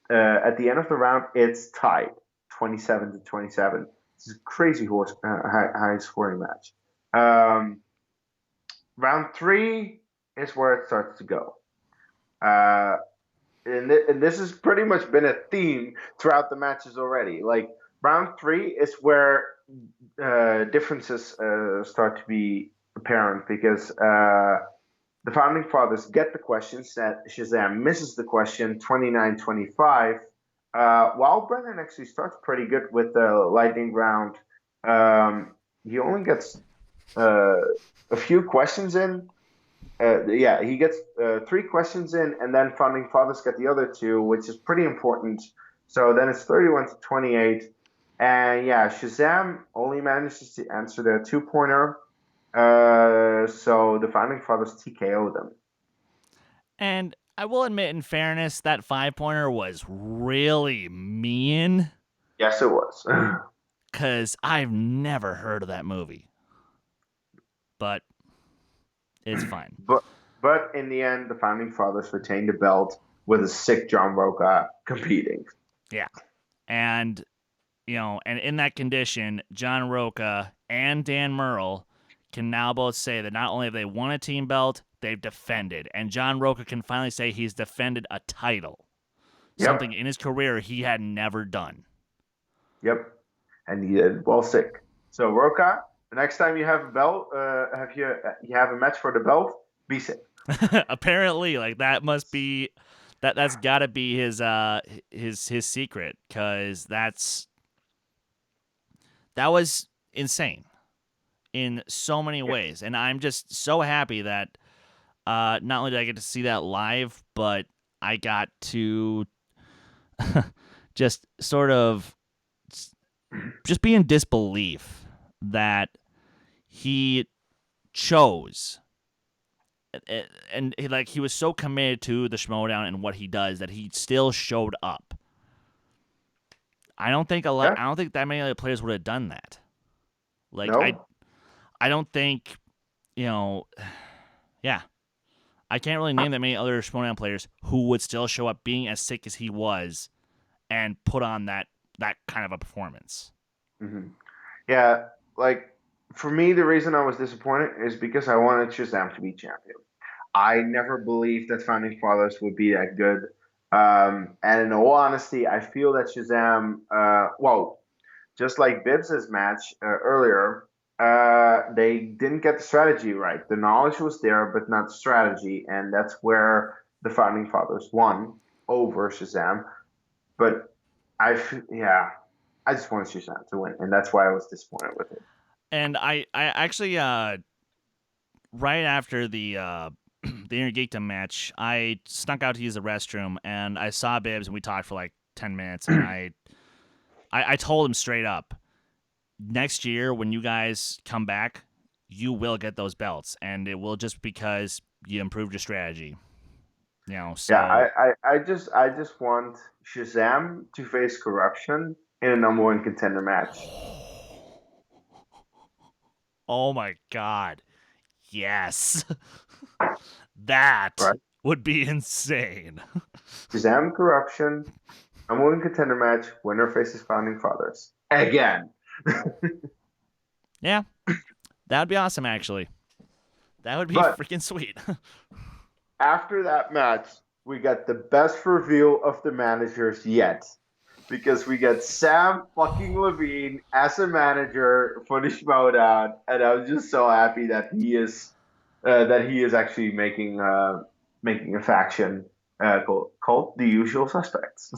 at the end of the round, it's tied, 27-27. It's a crazy high scoring match. Round 3 is where it starts to go. And this has pretty much been a theme throughout the matches already. Like round 3 is where differences start to be apparent because the Founding Fathers get the questions that Shazam misses the question 29-25. While Brennan actually starts pretty good with the lightning round, he only gets a few questions in. He gets 3 questions in, and then Founding Fathers get the other 2, which is pretty important. So then it's 31-28. And yeah, Shazam only manages to answer the 2-pointer. So the Founding Fathers TKO them. And I will admit, in fairness, that 5-pointer was really mean. Yes, it was. Because I've never heard of that movie. But it's fine. But in the end, the Founding Fathers retained the belt with a sick John Roca competing. Yeah. And, and in that condition, John Roca and Dan Merle can now both say that not only have they won a team belt, they've defended. And John Roca can finally say he's defended a title. Yep. Something in his career he had never done. Yep. And he did well sick. So Roca, the next time you have a belt, you have a match for the belt, be sick. Apparently, like that must be that's got to be his secret, because that was insane in so many ways, and I'm just so happy that not only did I get to see that live, but I got to just sort of just be in disbelief that he chose. And he was so committed to the Schmoedown and what he does that he still showed up. I don't think I don't think that many other players would have done that. No. I don't think, yeah. I can't really name that many other Schmoedown players who would still show up being as sick as he was and put on that kind of a performance. Mm-hmm. Yeah, like for me, the reason I was disappointed is because I wanted Shazam to be champion. I never believed that Founding Fathers would be that good. And in all honesty, I feel that Shazam, just like Bibbs's match earlier, they didn't get the strategy right. The knowledge was there, but not the strategy. And that's where the Founding Fathers won over Shazam. But I just wanted Shazam to win. And that's why I was disappointed with it. And I actually, right after the Inner Geekdom match, I snuck out to use the restroom, and I saw Bibbs, and we talked for like 10 minutes, and I told him straight up, next year when you guys come back, you will get those belts, and it will just because you improved your strategy. So yeah, I just want Shazam to face Corruption in a number 1 contender match. Oh my God. Yes. That would be insane. Shazam Corruption, number 1 contender match, winner faces Founding Fathers. Again. Yeah, that would be awesome, actually. That would be But freaking sweet. after that match, we got the best reveal of the managers yet. Because we got Sam fucking Levine as a manager for the Schmoedown, and I was just so happy that he is actually making a faction called the Usual Suspects.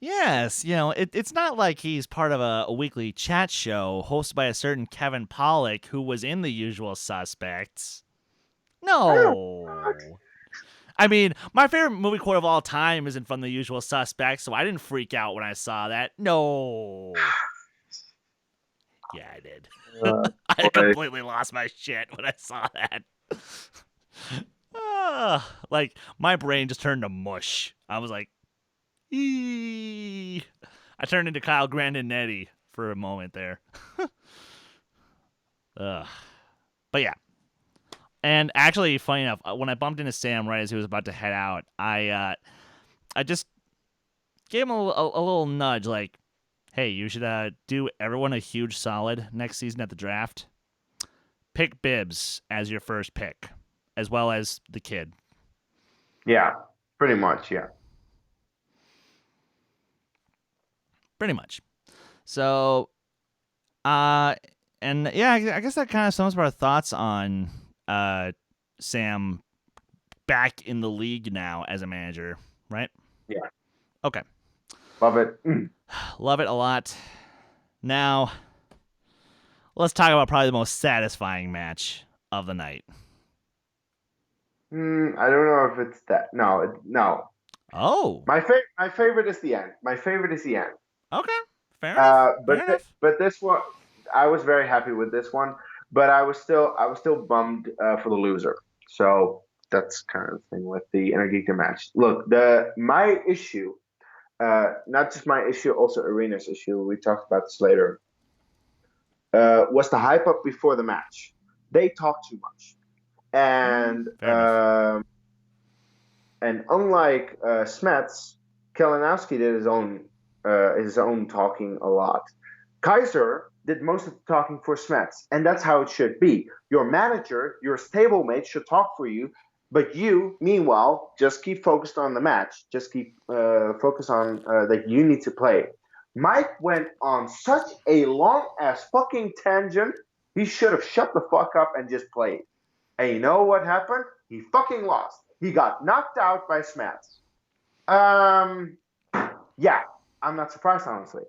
Yes, it's not like he's part of a weekly chat show hosted by a certain Kevin Pollak who was in The Usual Suspects. No. I mean, my favorite movie quote of all time isn't from The Usual Suspects, so I didn't freak out when I saw that. No. Yeah, I did. Uh, I boy. completely lost my shit when I saw that. Like, my brain just turned to mush. I was like, eee. I turned into Kyle Grandinetti for a moment there. Ugh. But yeah. And actually, funny enough, when I bumped into Sam right as he was about to head out, I just gave him a little nudge, like, "Hey, you should do everyone a huge solid next season at the draft. Pick Bibbs as your first pick, as well as the kid." Yeah, pretty much. Yeah. Pretty much. So, uh, and yeah, I guess that kind of sums up our thoughts on Sam back in the league now as a manager, right? Yeah. Okay. Love it. Love it a lot. Now, let's talk about probably the most satisfying match of the night. I don't know if it's that. No, no. Oh, My favorite is the end. My favorite is the end. okay. Fair enough. Fair enough. But this one, I was very happy with this one, but I was still bummed for the loser. So that's kind of the thing with the Energeekdom match. Look, the my issue, not just my issue, also Arena's issue. We talked about this later. Was the hype up before the match? They talk too much, and Fair enough. unlike Smets, Kalinowski did his own talking a lot. Kaiser did most of the talking for Smets, and that's how it should be. Your manager, your stablemate should talk for you, but you, meanwhile, just keep focused on the match. Just keep focused on that you need to play. Mike went on such a long ass fucking tangent. He should have shut the fuck up and just played. And you know what happened? He fucking lost. He got knocked out by Smats. Um, yeah, I'm not surprised, honestly.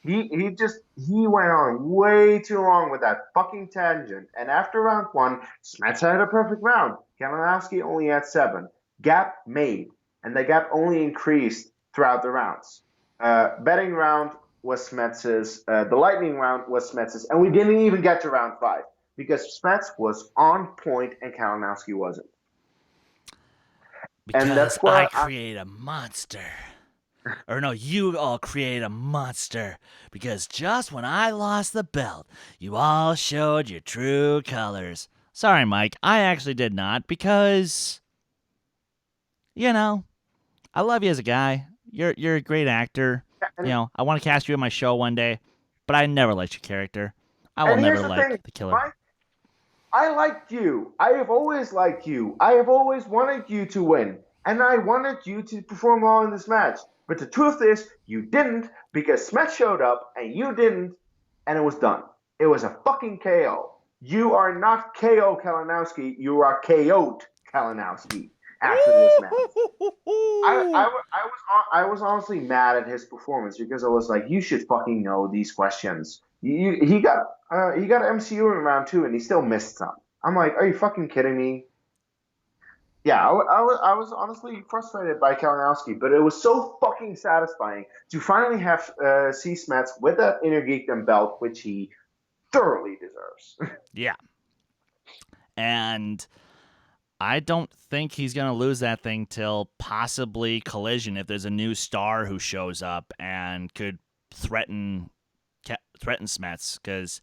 He went on way too long with that fucking tangent. And after round one, Smets had a perfect round. Kalinowski only had 7. Gap made, and the gap only increased throughout the rounds. Betting round was Smets's. The lightning round was Smets's, and we didn't even get to round 5 because Smets was on point and Kalinowski wasn't. And Because that's I where create a monster. Or no, you all create a monster. Because just when I lost the belt, you all showed your true colors. Sorry, Mike, I actually did not because, you know, I love you as a guy. You're a great actor. and I want to cast you in my show one day, but I never liked your character. I will never here's the thing, like the killer. Mike. I liked you. I have always liked you. I have always wanted you to win. And I wanted you to perform well in this match. But the truth is, you didn't because Smith showed up and you didn't, and it was done. It was a fucking KO. You are not KO Kalinowski. You are KO'd Kalinowski after this match. I was honestly mad at his performance because I was like, you should fucking know these questions. He got MCU in round 2 and he still missed some. I'm like, are you fucking kidding me? Yeah, I was honestly frustrated by Kalinowski, but it was so fucking satisfying to finally have see Smets with that Inner Geekdom belt, which he thoroughly deserves. Yeah. And I don't think he's going to lose that thing till possibly Collision if there's a new star who shows up and could threaten Smets because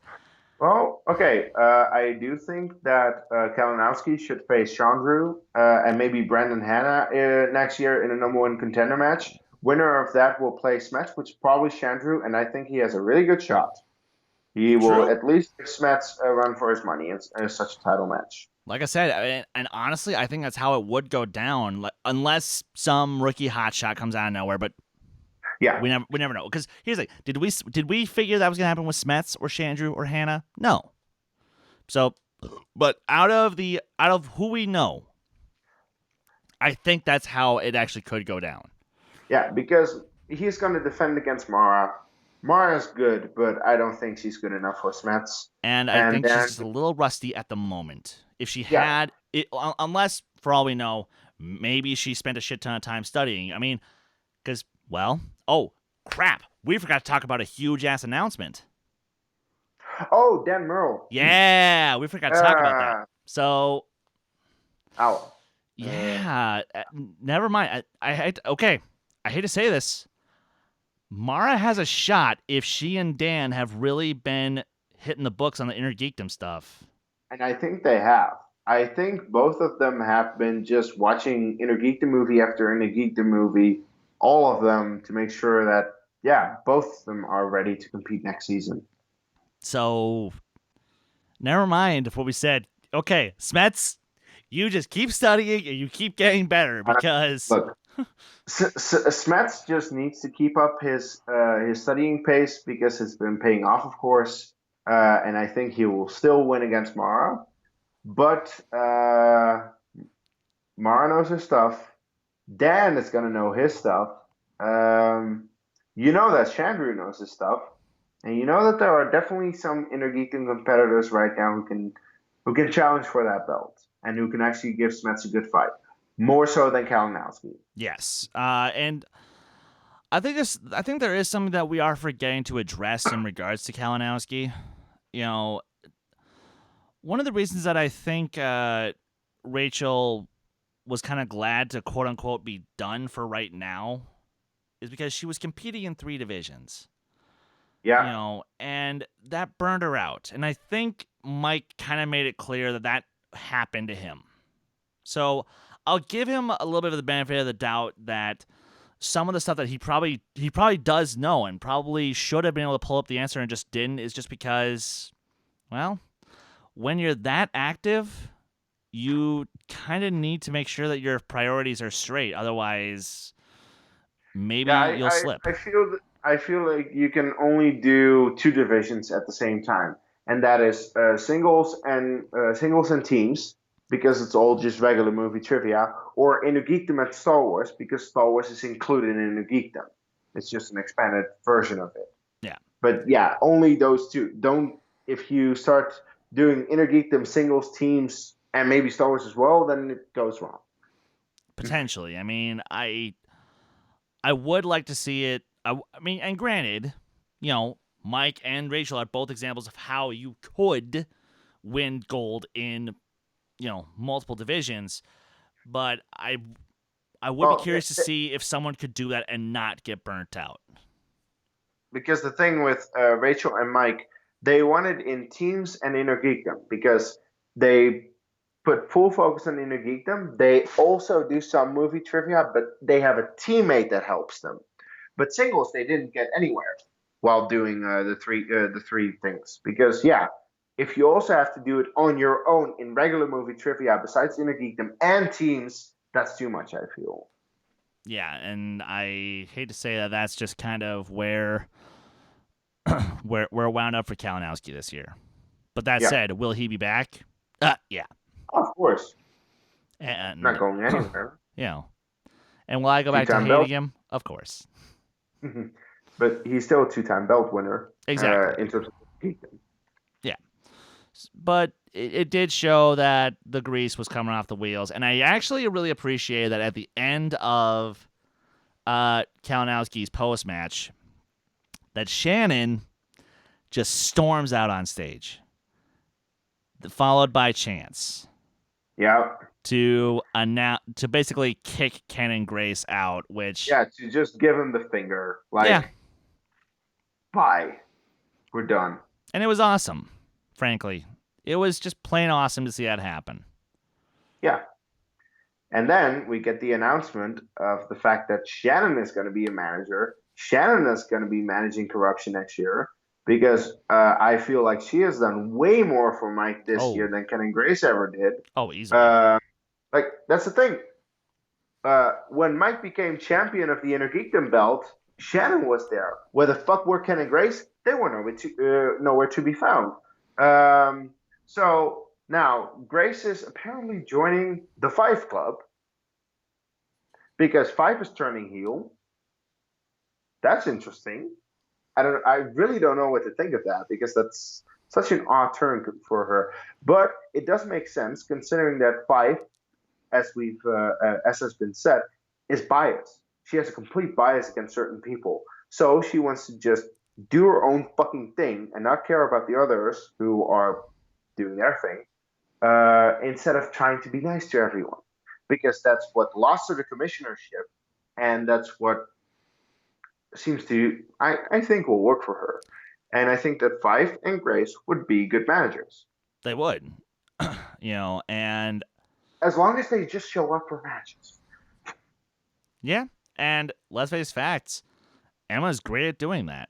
Well, okay. I do think that Kalinowski should face Chandru and maybe Brandon Hanna next year in a #1 contender match. Winner of that will play Smets, which is probably Chandru, and I think he has a really good shot. He will True. at least give Smets a run for his money in such a title match. Like I said, and honestly, I think that's how it would go down, unless some rookie hotshot comes out of nowhere. But Yeah. we never know. Because here's the thing: did we figure that was gonna happen with Smets or Chandru or Hannah? No. So, but out of who we know, I think that's how it actually could go down. Yeah, because he's going to defend against Mara. Mara's good, but I don't think she's good enough for Smets. And I And think she's then, just a little rusty at the moment. If she yeah. had it, unless for all we know, maybe she spent a shit ton of time studying. I mean, because oh crap, we forgot to talk about a huge ass announcement. Oh, Dan Merle. Yeah, we forgot to talk about that. Uh, So ow. yeah, never mind. Okay, I hate to say this. Mara has a shot if she and Dan have really been hitting the books on the inner geekdom stuff. And I think they have. I think both of them have been just watching Inner Geekdom movie after Inner Geekdom movie, all of them, to make sure that, yeah, both of them are ready to compete next season. So never mind what we said. Okay, Smets, you just keep studying and you keep getting better Uh, because Look, Smets just needs to keep up his studying pace because it's been paying off, of course, and I think he will still win against Mara. But Mara knows her stuff. Dan is gonna know his stuff. Um, you know that Chandru knows his stuff, and you know that there are definitely some Inner Geekdom competitors right now who can challenge for that belt and who can actually give Smets a good fight, more so than Kalinowski. yes, and I think there is something that we are forgetting to address in regards to Kalinowski. You know, one of the reasons that I think Rachel was kind of glad to quote unquote be done for right now is because she was competing in 3 divisions. Yeah, And that burned her out. And I think Mike kind of made it clear that that happened to him. So I'll give him a little bit of the benefit of the doubt that some of the stuff that he probably does know and probably should have been able to pull up the answer and just didn't is just because, well, when you're that active, you kind of need to make sure that your priorities are straight. Otherwise, maybe yeah. you'll slip. I feel like you can only do 2 divisions at the same time, and that is singles and teams because it's all just regular movie trivia, or Inner Geekdom at Star Wars because Star Wars is included in Inner Geekdom. It's just an expanded version of it. Yeah. But yeah, only those two. Don't If you start doing Inner Geekdom singles, teams, and maybe Star Wars as well, then it goes wrong. Potentially. I mean, I would like to see it. I mean, and granted, Mike and Rachel are both examples of how you could win gold in, multiple divisions. But I would be Well, curious to see if someone could do that and not get burnt out. because the thing with Rachel and Mike, they wanted in teams and Inner Geekdom because they put full focus on Inner Geekdom. They also do some movie trivia, but they have a teammate that helps them. But singles, they didn't get anywhere while doing the three things because yeah, if you also have to do it on your own in regular movie trivia besides Inner Geekdom and teams, that's too much. I feel. Yeah, and I hate to say that that's just kind of where we're wound up for Kalinowski this year. But that Yeah, said, will he be back? Yeah. of course, not And going anywhere. and will I go back to Two-time hating belt. him? Of course. But he's still a two-time belt winner Exactly. in terms of Geekdom. Yeah. But it did show that the grease was coming off the wheels, and I actually really appreciate that at the end of Kalinowski's post match, that Shannon just storms out on stage, followed by Chance Yeah, to basically kick Ken and Grace out. Which yeah, to just give him the finger, like, yeah, bye, we're done. and it was awesome. Frankly, it was just plain awesome to see that happen. Yeah. And then we get the announcement of the fact that Shannon is going to be a manager. Shannon is going to be managing corruption next year. because I feel like she has done way more for Mike this year Oh, than Ken and Grace ever did. oh, easily. Uh, like that's the thing. When Mike became champion of the Inner Geekdom belt, Shannon was there. Where the fuck were Ken and Grace? They were nowhere to be found. So now Grace is apparently joining the Five Club because Five is turning heel. That's interesting. I really don't know what to think of that because that's such an odd turn for her. But it does make sense considering that Five, as has been said, is biased. She has a complete bias against certain people. So she wants to just do her own fucking thing and not care about the others who are doing their thing, instead of trying to be nice to everyone. Because that's what lost her the commissionership, and that's what seems to, I think, will work for her. And I think that Five and Grace would be good managers. They would, and As long as they just show up for matches. yeah, and let's face facts. Emma's great at doing that.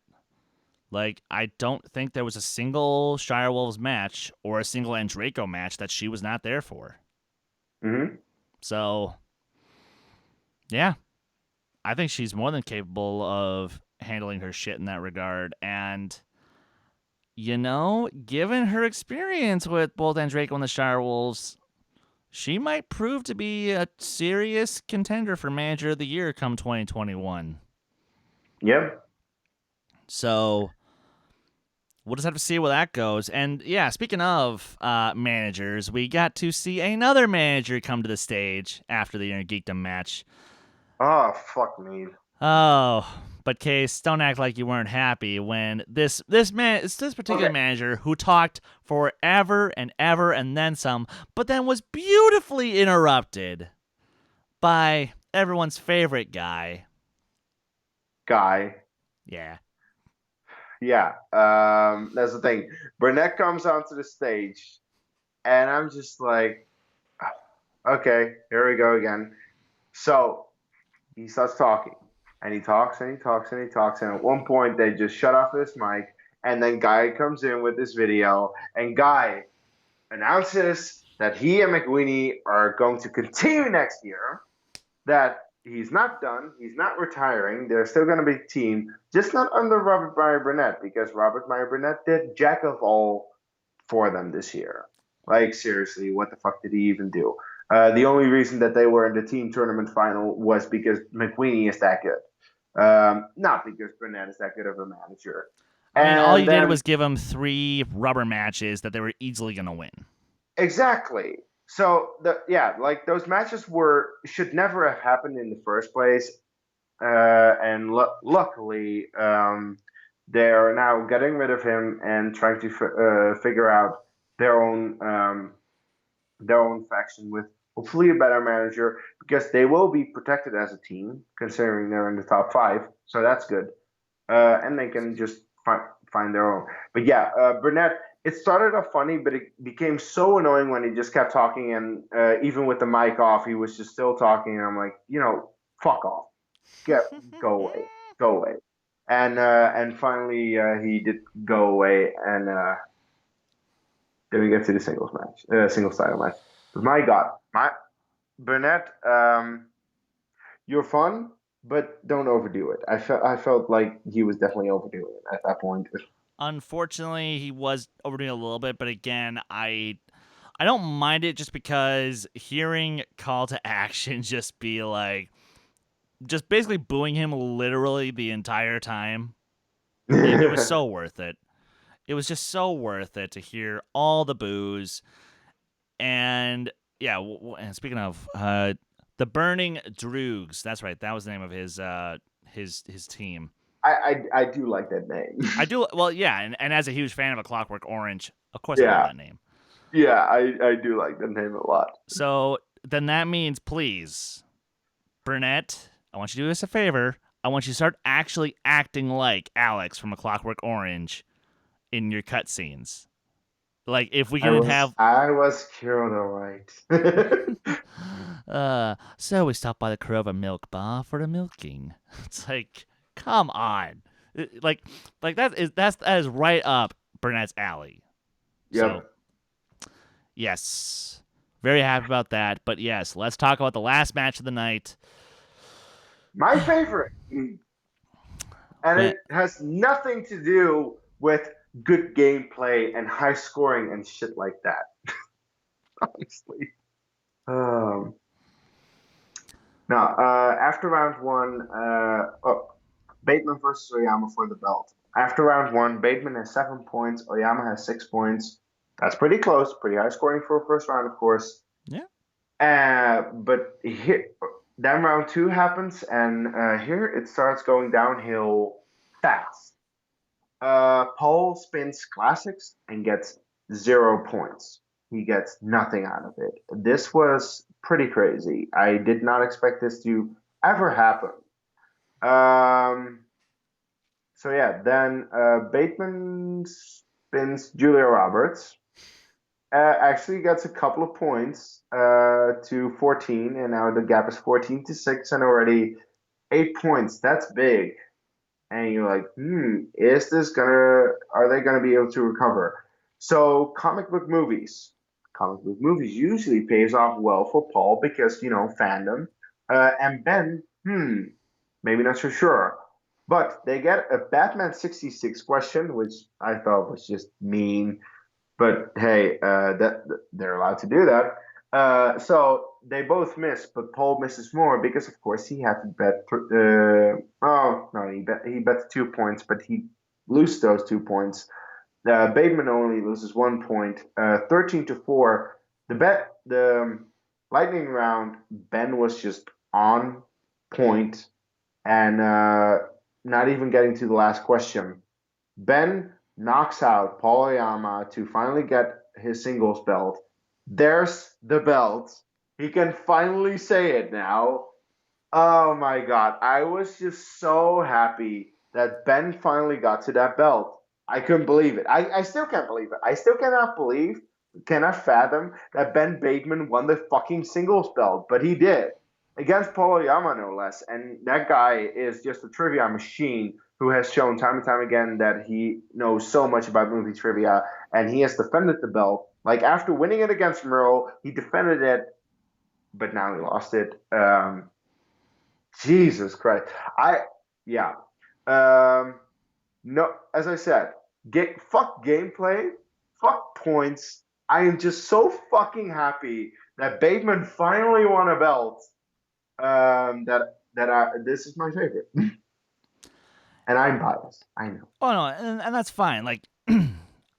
Like, I don't think there was a single Shirewolves match or a single Andraco match that she was not there for. Mm-hmm. So, yeah, I think she's more than capable of handling her shit in that regard. And, given her experience with both Andraco and the Shirewolves, she might prove to be a serious contender for Manager of the Year come 2021. Yep. So, we'll just have to see where that goes. And yeah, speaking of managers, we got to see another manager come to the stage after the Inner Geekdom match. Oh, fuck me. Oh, but Kees, don't act like you weren't happy when this particular manager who talked forever and ever and then some, but then was beautifully interrupted by everyone's favorite guy. Yeah. Yeah. That's the thing. Burnett comes onto the stage, and I'm just like, okay, here we go again. So he starts talking, and he talks and he talks and he talks, and at one point they just shut off his mic, and then Guy comes in with this video, and Guy announces that he and McWeeny are going to continue next year, that he's not done, he's not retiring, they're still going to be a team, just not under Robert Meyer Burnett, because Robert Meyer Burnett did jack of all for them this year. Like, seriously, what the fuck did he even do? The only reason that they were in the team tournament final was because McWeeny is that good. Not because Burnett is that good of a manager. I mean, all And you did then, was give them 3 rubber matches that they were easily going to win. exactly. So like those matches should never have happened in the first place. And luckily, they are now getting rid of him and trying to figure out their own faction with hopefully a better manager, because they will be protected as a team considering they're in the top 5. So that's good, and they can just find their own. But yeah, Burnett. It started off funny, but it became so annoying when he just kept talking, and even with the mic off, he was just still talking. And I'm like, fuck off, go away, go away. And finally, he did go away, and then we get to the singles title match. But my God, Burnett, you're fun, but don't overdo it. I felt like he was definitely overdoing it at that point. Unfortunately, he was overdoing a little bit, but again, I don't mind it just because hearing Call to Action just be like, just basically booing him literally the entire time, it was so worth it. It was just so worth it to hear all the boos. And yeah, and speaking of the Burning Droogs, that's right, that was the name of his team. I do like that name. I do. Well, yeah, and as a huge fan of A Clockwork Orange, of course I love that name. Yeah, I do like that name a lot. So then that means, please, Burnett, I want you to do us a favor. I want you to start actually acting like Alex from A Clockwork Orange in your cutscenes. Like, if we can have... I was cured, all right. So we stopped by the Corova Milk Bar for a milking. It's like, come on. like that is right up Burnett's alley. So Yep. yes, very happy about that. But yes, let's talk about the last match of the night. My favorite. And Ben, it has nothing to do with good gameplay and high scoring and shit like that. Honestly. Um, Now, after round one, Bateman versus Oyama for the belt. After round one, Bateman has 7 points, Oyama has 6 points. That's pretty close, pretty high scoring for a first round, of course. yeah. But here, then round two happens, and here it starts going downhill fast. Paul spins classics and gets 0 points. He gets nothing out of it. This was pretty crazy. I did not expect this to ever happen. Um, so yeah, then Bateman spins Julia Roberts. Actually gets a couple of points to 14, and now the gap is 14 to 6, and already 8 points. That's big. And you're like, are they gonna be able to recover? So comic book movies usually pays off well for Paul because fandom. And Ben, maybe not so sure, but they get a Batman 66 question, which I thought was just mean. But hey, that they're allowed to do that. So they both miss, but Paul misses more because, of course, he had to bet. Oh no, he bet 2 points, but he loses those 2 points. Bateman only loses 1 point. 13-4. The lightning round. Ben was just on point and not even getting to the last question. Ben knocks out Paul Oyama to finally get his singles belt. There's the belt. He can finally say it now. Oh my God. I was just so happy that Ben finally got to that belt. I couldn't believe it. I still can't believe it. I still cannot fathom that Ben Bateman won the fucking singles belt, but he did. Against Paul Oyama, no less. And that guy is just a trivia machine who has shown time and time again that he knows so much about movie trivia, and he has defended the belt. Like after winning it against Merle, he defended it, but now he lost it. Jesus Christ. Yeah. Um, no, as I said, fuck gameplay, fuck points. I am just so fucking happy that Bateman finally won a belt. This is my favorite, and I'm biased. I know. Oh no, and that's fine. Like,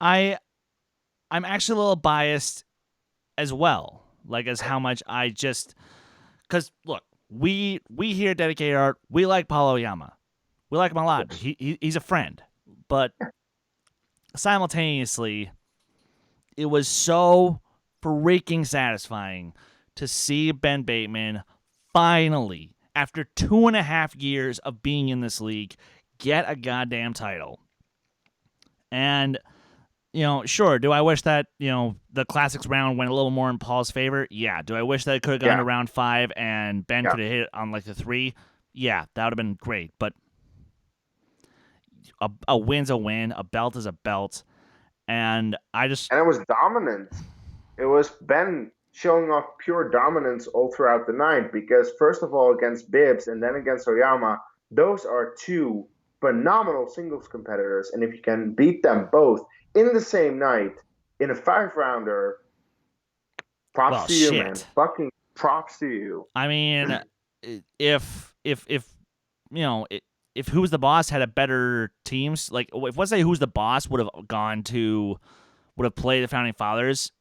I I'm actually a little biased as well. Like as how much I just because look, we here at Dedicated Art, we like Paulo Yama. We like him a lot. He's a friend. But simultaneously, it was so freaking satisfying to see Ben Bateman finally, after 2.5 years of being in this league, get a goddamn title. And, sure, do I wish that, the Classics round went a little more in Paul's favor? Yeah. Do I wish that it could have gone to round 5 and Ben could have hit it on like the 3? Yeah, that would have been great. But a win's a win, a belt is a belt. And it was dominant. It was Ben showing off pure dominance all throughout the night because first of all against Bibbs and then against Oyama, those are two phenomenal singles competitors, and if you can beat them both in the same night in a 5-rounder, props to you, man. Fucking props to you. I mean, if if Who's the Boss had a better teams, like if let's say Who's the Boss would have played the Founding Fathers,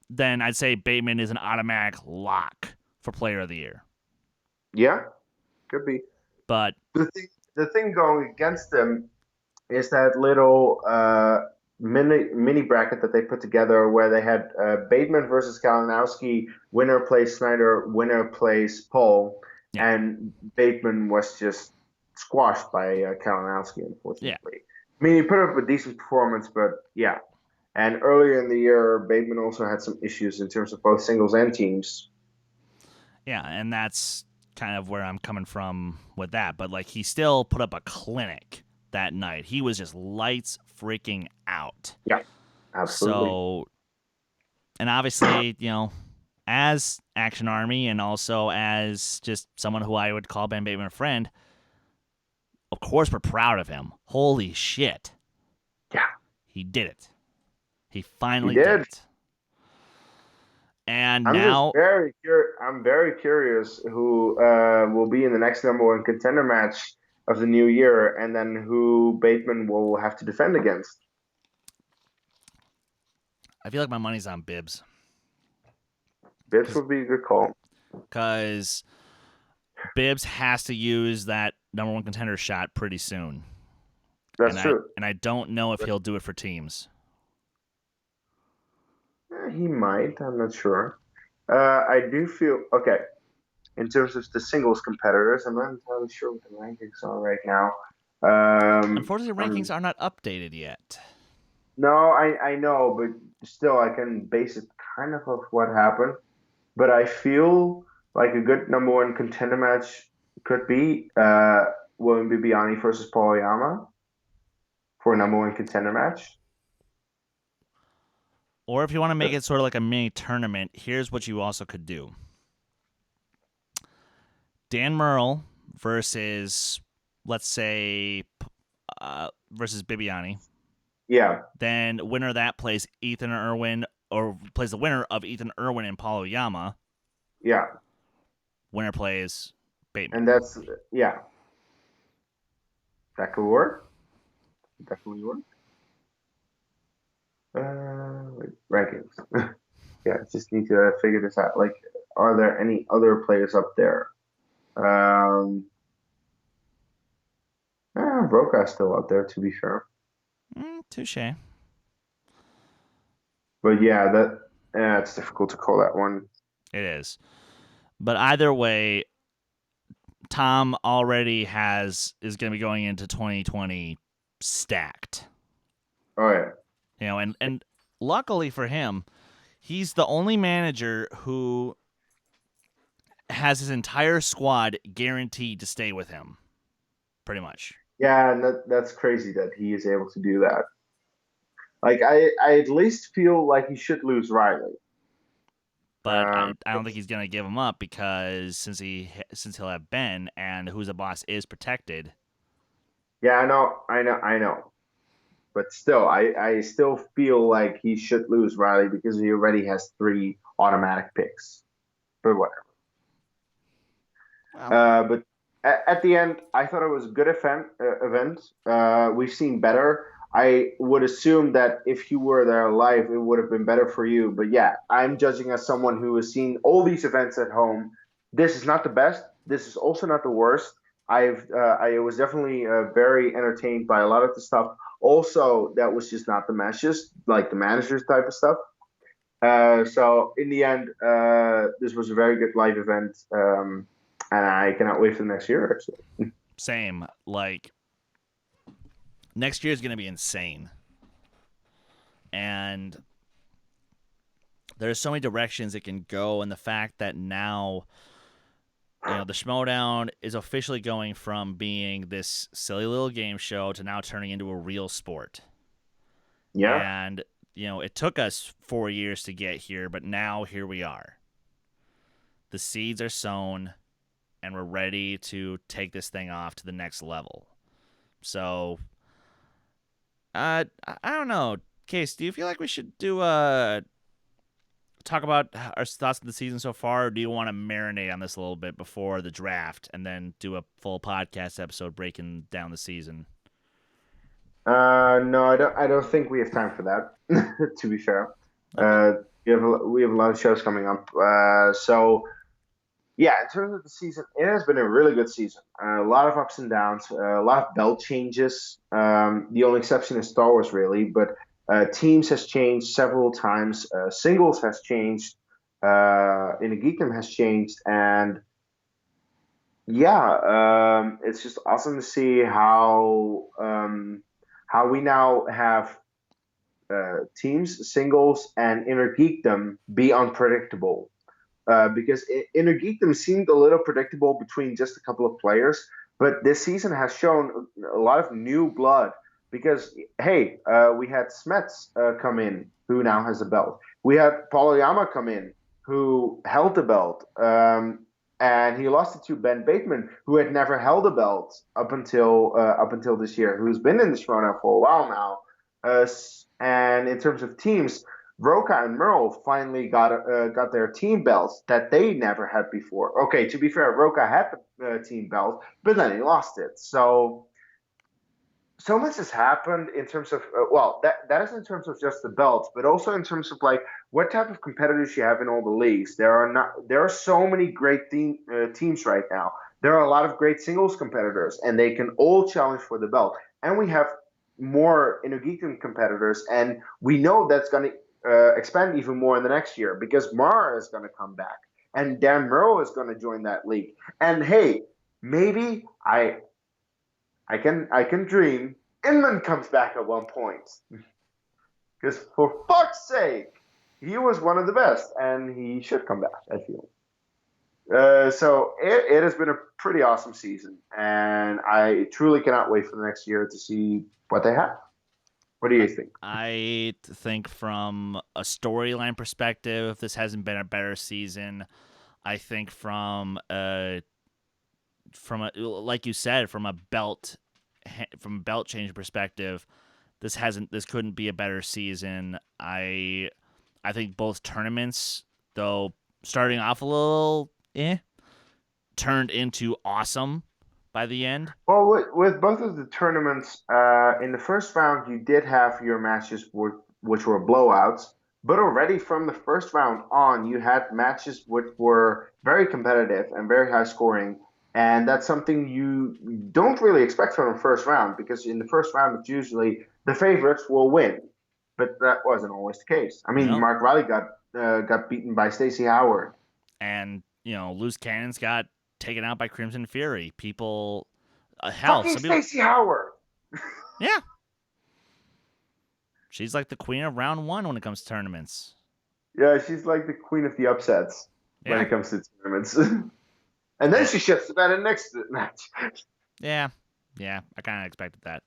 then I'd say Bateman is an automatic lock for Player of the Year. Yeah, could be. But the thing going against them is that little mini bracket that they put together where they had Bateman versus Kalinowski, winner plays Snyder, winner plays Paul, and Bateman was just squashed by Kalinowski, unfortunately. Yeah. I mean, he put up a decent performance, but yeah. And earlier in the year, Bateman also had some issues in terms of both singles and teams. Yeah, and that's kind of where I'm coming from with that. But like, he still put up a clinic that night. He was just lights freaking out. Yeah, absolutely. So, and obviously, as Action Army and also as just someone who I would call Ben Bateman a friend, of course we're proud of him. Holy shit. Yeah. He did it. He finally He did. it. And I'm now I'm very curious who will be in the next number one contender match of the new year, and then who Bateman will have to defend against. I feel like my money's on Bibbs. Bibbs would be a good call. Because Bibbs has to use that number one contender shot pretty soon. That's true. And I don't know if he'll do it for teams. He might. I'm not sure. I do feel okay. In terms of the singles competitors, I'm not entirely sure what the rankings are right now. Unfortunately, rankings are not updated yet. No, I know, but still, I can base it kind of off what happened. But I feel like a good number one contender match could be William Bibiani versus Paul Oyama for a number one contender match. Or if you want to make it sort of like a mini tournament, here's what you also could do. Dan Merle versus, let's say, versus Bibiani. Yeah. Then winner of that plays Ethan Irwin, or plays the winner of Ethan Irwin and Paul Oyama. Yeah. Winner plays Bateman. And that's, yeah. That could work. Definitely work. Rankings. Yeah, just need to figure this out. Like, are there any other players up there? Broka's still out there, to be fair. Touche. But yeah, it's difficult to call that one. It is. But either way, Tom already is going to be going into 2020 stacked. Oh yeah. And luckily for him, he's the only manager who has his entire squad guaranteed to stay with him, pretty much. Yeah, and that's crazy that he is able to do that. Like, I at least feel like he should lose Riley. But I don't think he's going to give him up because since he'll have Ben and Who's the Boss is protected. Yeah, I know. But still, I still feel like he should lose Riley because he already has 3 automatic picks. But whatever. Wow. But at the end, I thought it was a good event. We've seen better. I would assume that if you were there live, it would have been better for you. But yeah, I'm judging as someone who has seen all these events at home. This is not the best. This is also not the worst. I was definitely very entertained by a lot of the stuff. Also, that was just not the matches, like the managers type of stuff. So in the end, this was a very good live event. And I cannot wait for the next year, actually. Same. Like, next year is going to be insane. And there's so many directions it can go. And the fact that now, the Schmoedown is officially going from being this silly little game show to now turning into a real sport. Yeah. And, it took us 4 years to get here, but now here we are. The seeds are sown. And we're ready to take this thing off to the next level. So, I don't know. Kees, do you feel like we should do talk about our thoughts of the season so far, or do you want to marinate on this a little bit before the draft and then do a full podcast episode breaking down the season? No, I don't think we have time for that. To be fair, okay. We have a lot of shows coming up. So. Yeah, in terms of the season, it has been a really good season. A lot of ups and downs, a lot of belt changes. The only exception is Star Wars, really. But teams has changed several times. Singles has changed. In a Geekdom has changed. And yeah, it's just awesome to see how we now have teams, singles, and Inner Geekdom be unpredictable. Because Inner Geekdom seemed a little predictable between just a couple of players, But this season has shown a lot of new blood because, hey, we had Smets come in, who now has a belt. We had Paul Oyama come in, who held the belt. And he lost it to Ben Bateman, who had never held a belt up until this year, who's been in the Schmoedown for a while now. And in terms of teams, Roca and Merle finally got their team belts that they never had before. Okay, to be fair, Roca had the team belt, but then he lost it. So much has happened in terms of well, that is in terms of just the belts, but also in terms of like what type of competitors you have in all the leagues. There are so many great teams right now. There are a lot of great singles competitors, and they can all challenge for the belt. And we have more Inugitan competitors, and we know that's going to expand even more in the next year because Mara is going to come back, and Dan Merle is going to join that league. And hey, maybe I can dream Inman comes back at one point. Because for fuck's sake, he was one of the best, and he should come back, I feel. So it has been a pretty awesome season, and I truly cannot wait for the next year to see what they have. What do you think? I think from a storyline perspective, this hasn't been a better season. I think from a like you said, from a belt change perspective, this couldn't be a better season. I think both tournaments, though starting off a little turned into awesome by the end. Well, with both of the tournaments, in the first round, you did have your matches which were blowouts, but already from the first round on, you had matches which were very competitive and very high scoring. And that's something you don't really expect from the first round because in the first round, it's usually the favorites will win. But that wasn't always the case. I mean, No, Mark Riley got beaten by Stacey Howard. and Loose Cannons got taken out by Crimson Fury. People, hell, Fucking some people, Stacey Howard. yeah, she's like the queen of round one when it comes to tournaments. Yeah, she's like the queen of the upsets when Yeah, it comes to tournaments. And then uh, she shits the bed in next match. yeah, yeah. I kind of expected that.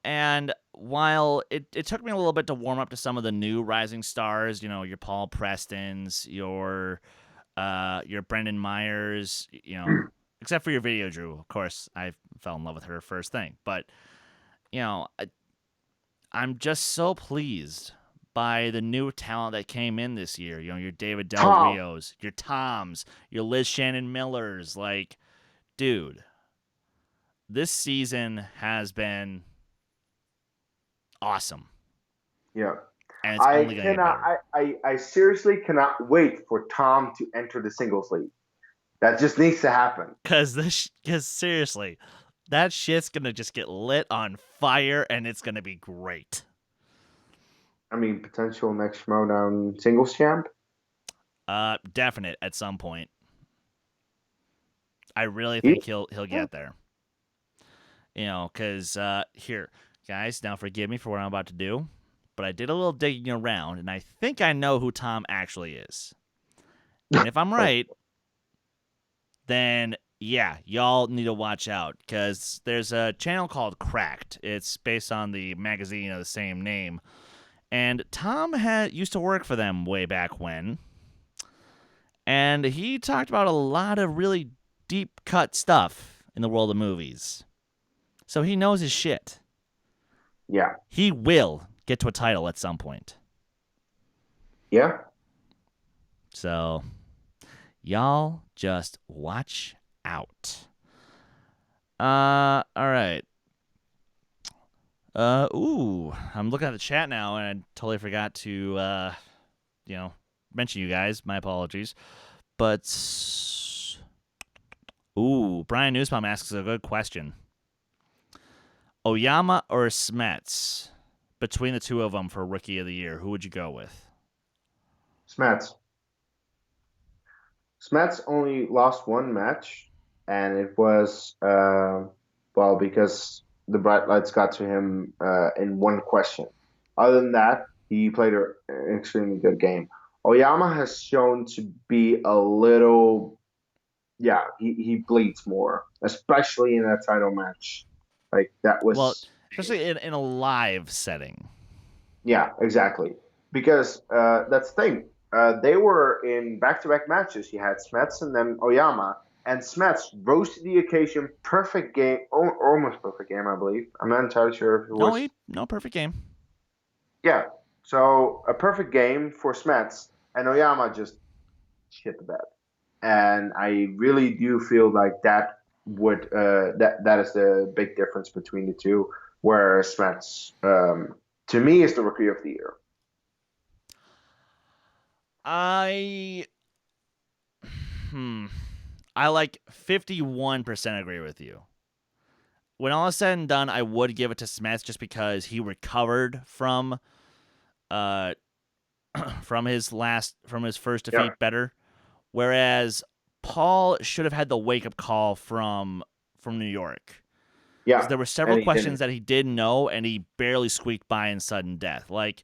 And while it took me a little bit to warm up to some of the new rising stars, your Paul Prestons, your Brendan Myers, except for your Video Drew, of course, I fell in love with her first thing. But you know, I, I'm just so pleased by the new talent that came in this year. Your David Del Tom. Rios, your Toms, your Liz Shannon Millers. Like, dude, this season has been awesome, Yeah. and it's I only gonna get cannot better. I seriously cannot wait for Tom to enter the singles league. That just needs to happen. Because seriously, that shit's gonna just get lit on fire, and it's gonna be great. I mean, potential next Schmoedown singles champ. Definite at some point. I really Yeah. think he'll get there. Because here, guys, now forgive me for what I'm about to do, but I did a little digging around, and I think I know who Tom actually is. And if I'm right, then yeah, y'all need to watch out because there's a channel called Cracked. It's based on the magazine of the same name, and Tom used to work for them way back when, and he talked about a lot of really deep cut stuff in the world of movies. So he knows his shit. Yeah. He will get to a title at some point. Yeah. So y'all just watch out. All right. I'm looking at the chat now, and I totally forgot to, mention you guys. My apologies. But, Brian Newsbaum asks a good question. Oyama or Smets? Between the two of them for Rookie of the Year, who would you go with? Smets. Smets only lost one match, and it was well because the bright lights got to him in one question. Other than that, he played an extremely good game. Oyama has shown to be a little yeah, he bleeds more, especially in that title match. Like that Well, was, especially in a live setting. yeah, exactly. Because that's the thing. They were in back-to-back matches. You had Smets and then Oyama, and Smets rose to the occasion. Perfect game, almost perfect game, I believe. I'm not entirely sure if it No, was. no perfect game. Yeah, so a perfect game for Smets, and Oyama just shit the bed. And I really do feel like that is the big difference between the two. Where Smets, to me, is the rookie of the year. I hmm. I like 51% agree with you. When all is said and done, I would give it to Smith just because he recovered uh from his first Yeah, defeat better. Whereas Paul should have had the wake up call from New York. Because yeah, there were several and he questions didn't. that he didn't know and he barely squeaked by in sudden death. Like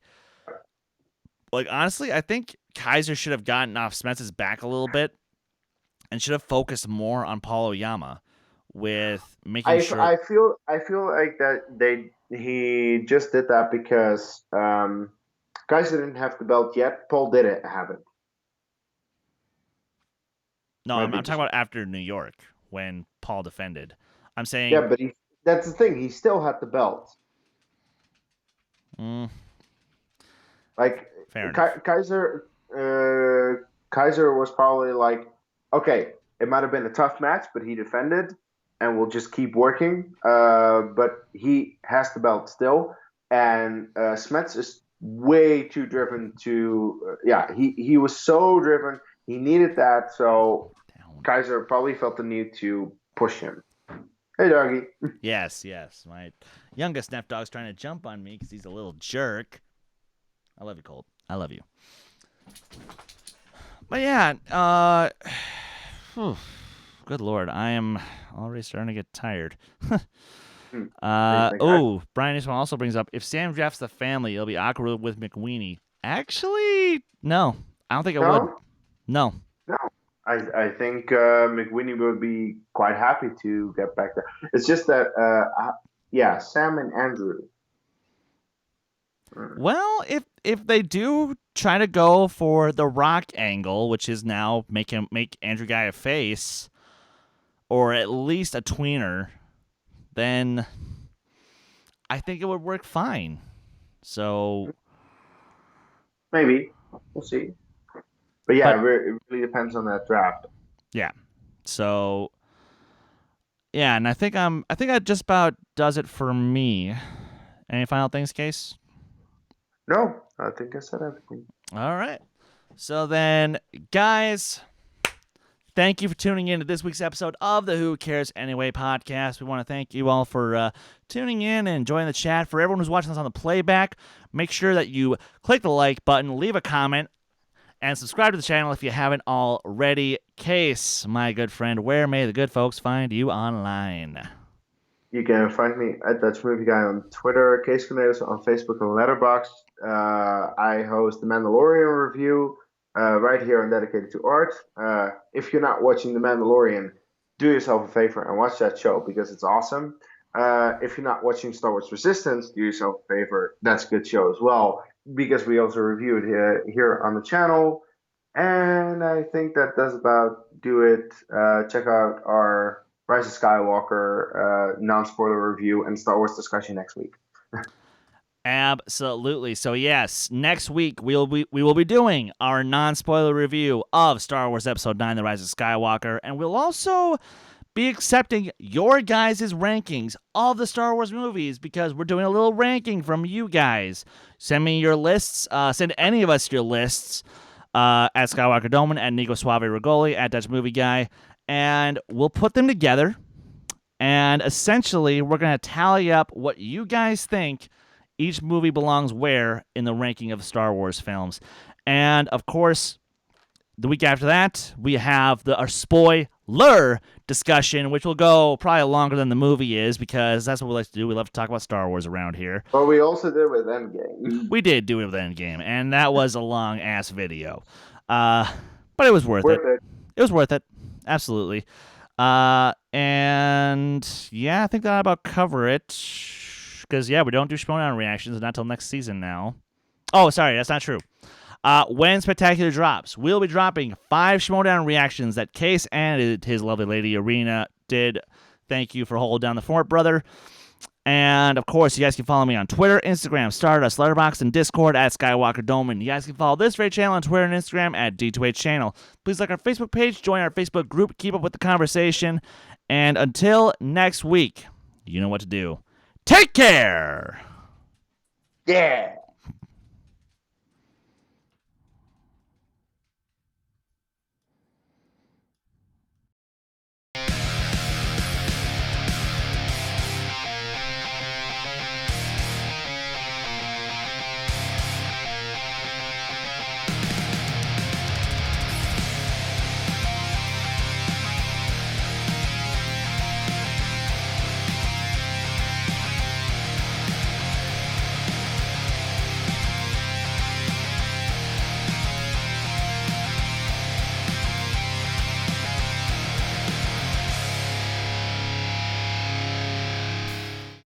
honestly, I think Kaiser should have gotten off Smets's back a little bit and should have focused more on Paul Oyama with making sure. I feel like that he just did that because guys didn't have the belt yet. Paul didn't have it. No, Might I'm be talking just about after New York when Paul defended. I'm saying, yeah, but that's the thing. He still had the belt. mm, Like fair enough. Kaiser was probably like, okay, it might have been a tough match, but he defended, and we'll just keep working. But he has the belt still, and Smets is way too driven to. Yeah, he was so driven. He needed that, so Down. Kaiser probably felt the need to push him. Hey, doggy. Yes, yes. My youngest Snap Dog's trying to jump on me because he's a little jerk. I love you, Colt. I love you. But yeah, whew, good lord, I am already starting to get tired. Hmm. What do you think? Brian Eastman also brings up if Sam drafts the family, it'll be awkward with McWeenie. Actually, no, I don't think it would. No, No, no. I think McWinney would be quite happy to get back there. It's just that, yeah, Sam and Andrew. Mm. well, if they do try to go for the Rock angle, which is now make Andrew Guy a face, or at least a tweener, then I think it would work fine. So, Maybe we'll see. But yeah, but it really depends on that draft. yeah, so yeah, and I think that just about does it for me. Any final things, Case? No, I think I said everything. All right. So then, guys, thank you for tuning in to this week's episode of the Who Cares Anyway podcast. We want to thank you all for tuning in and enjoying the chat. For everyone who's watching us on the playback, make sure that you click the like button, leave a comment, and subscribe to the channel if you haven't already. Case, my good friend, where may the good folks find you online? You can find me at Dutch Movie Guy on Twitter, Case Cornelisse on Facebook and Letterboxd. I host the Mandalorian review right here on Dedicated to Art. If you're not watching the Mandalorian, do yourself a favor and watch that show because it's awesome. If you're not watching Star Wars Resistance, do yourself a favor. That's a good show as well because we also review it here on the channel. And I think that does about do it. Check out our Rise of Skywalker non-spoiler review and Star Wars discussion next week. Absolutely. So yes, next week we will be doing our non-spoiler review of Star Wars Episode 9: The Rise of Skywalker, and we'll also be accepting your guys' rankings of the Star Wars movies because we're doing a little ranking from you guys. Send me your lists. Send any of us your lists at Skywalker Dohmen, at Nico Suave Rigoli, at Dutch Movie Guy, and we'll put them together. And essentially, we're going to tally up what you guys think each movie belongs where in the ranking of Star Wars films. And of course, the week after that, we have our spoiler discussion, which will go probably longer than the movie is because that's what we like to do. We love to talk about Star Wars around here. Well, we also did with Endgame. We did do it with Endgame, and that was a long-ass video. But it was worth it. Worth it. It was worth it. absolutely. And yeah, I think that'll about cover it. Because yeah, we don't do Schmoedown reactions not till next season now. Oh, sorry, that's not true. When Spectacular drops, we'll be dropping 5 Schmoedown reactions that Kees and his lovely lady Arena did. Thank you for holding down the fort, brother. And of course, you guys can follow me on Twitter, Instagram, Stardust, Letterboxd, and Discord at Skywalker Dohmen. You guys can follow this very channel on Twitter and Instagram at D2H Channel. Please like our Facebook page, join our Facebook group, keep up with the conversation. And until next week, you know what to do. Take care! Yeah.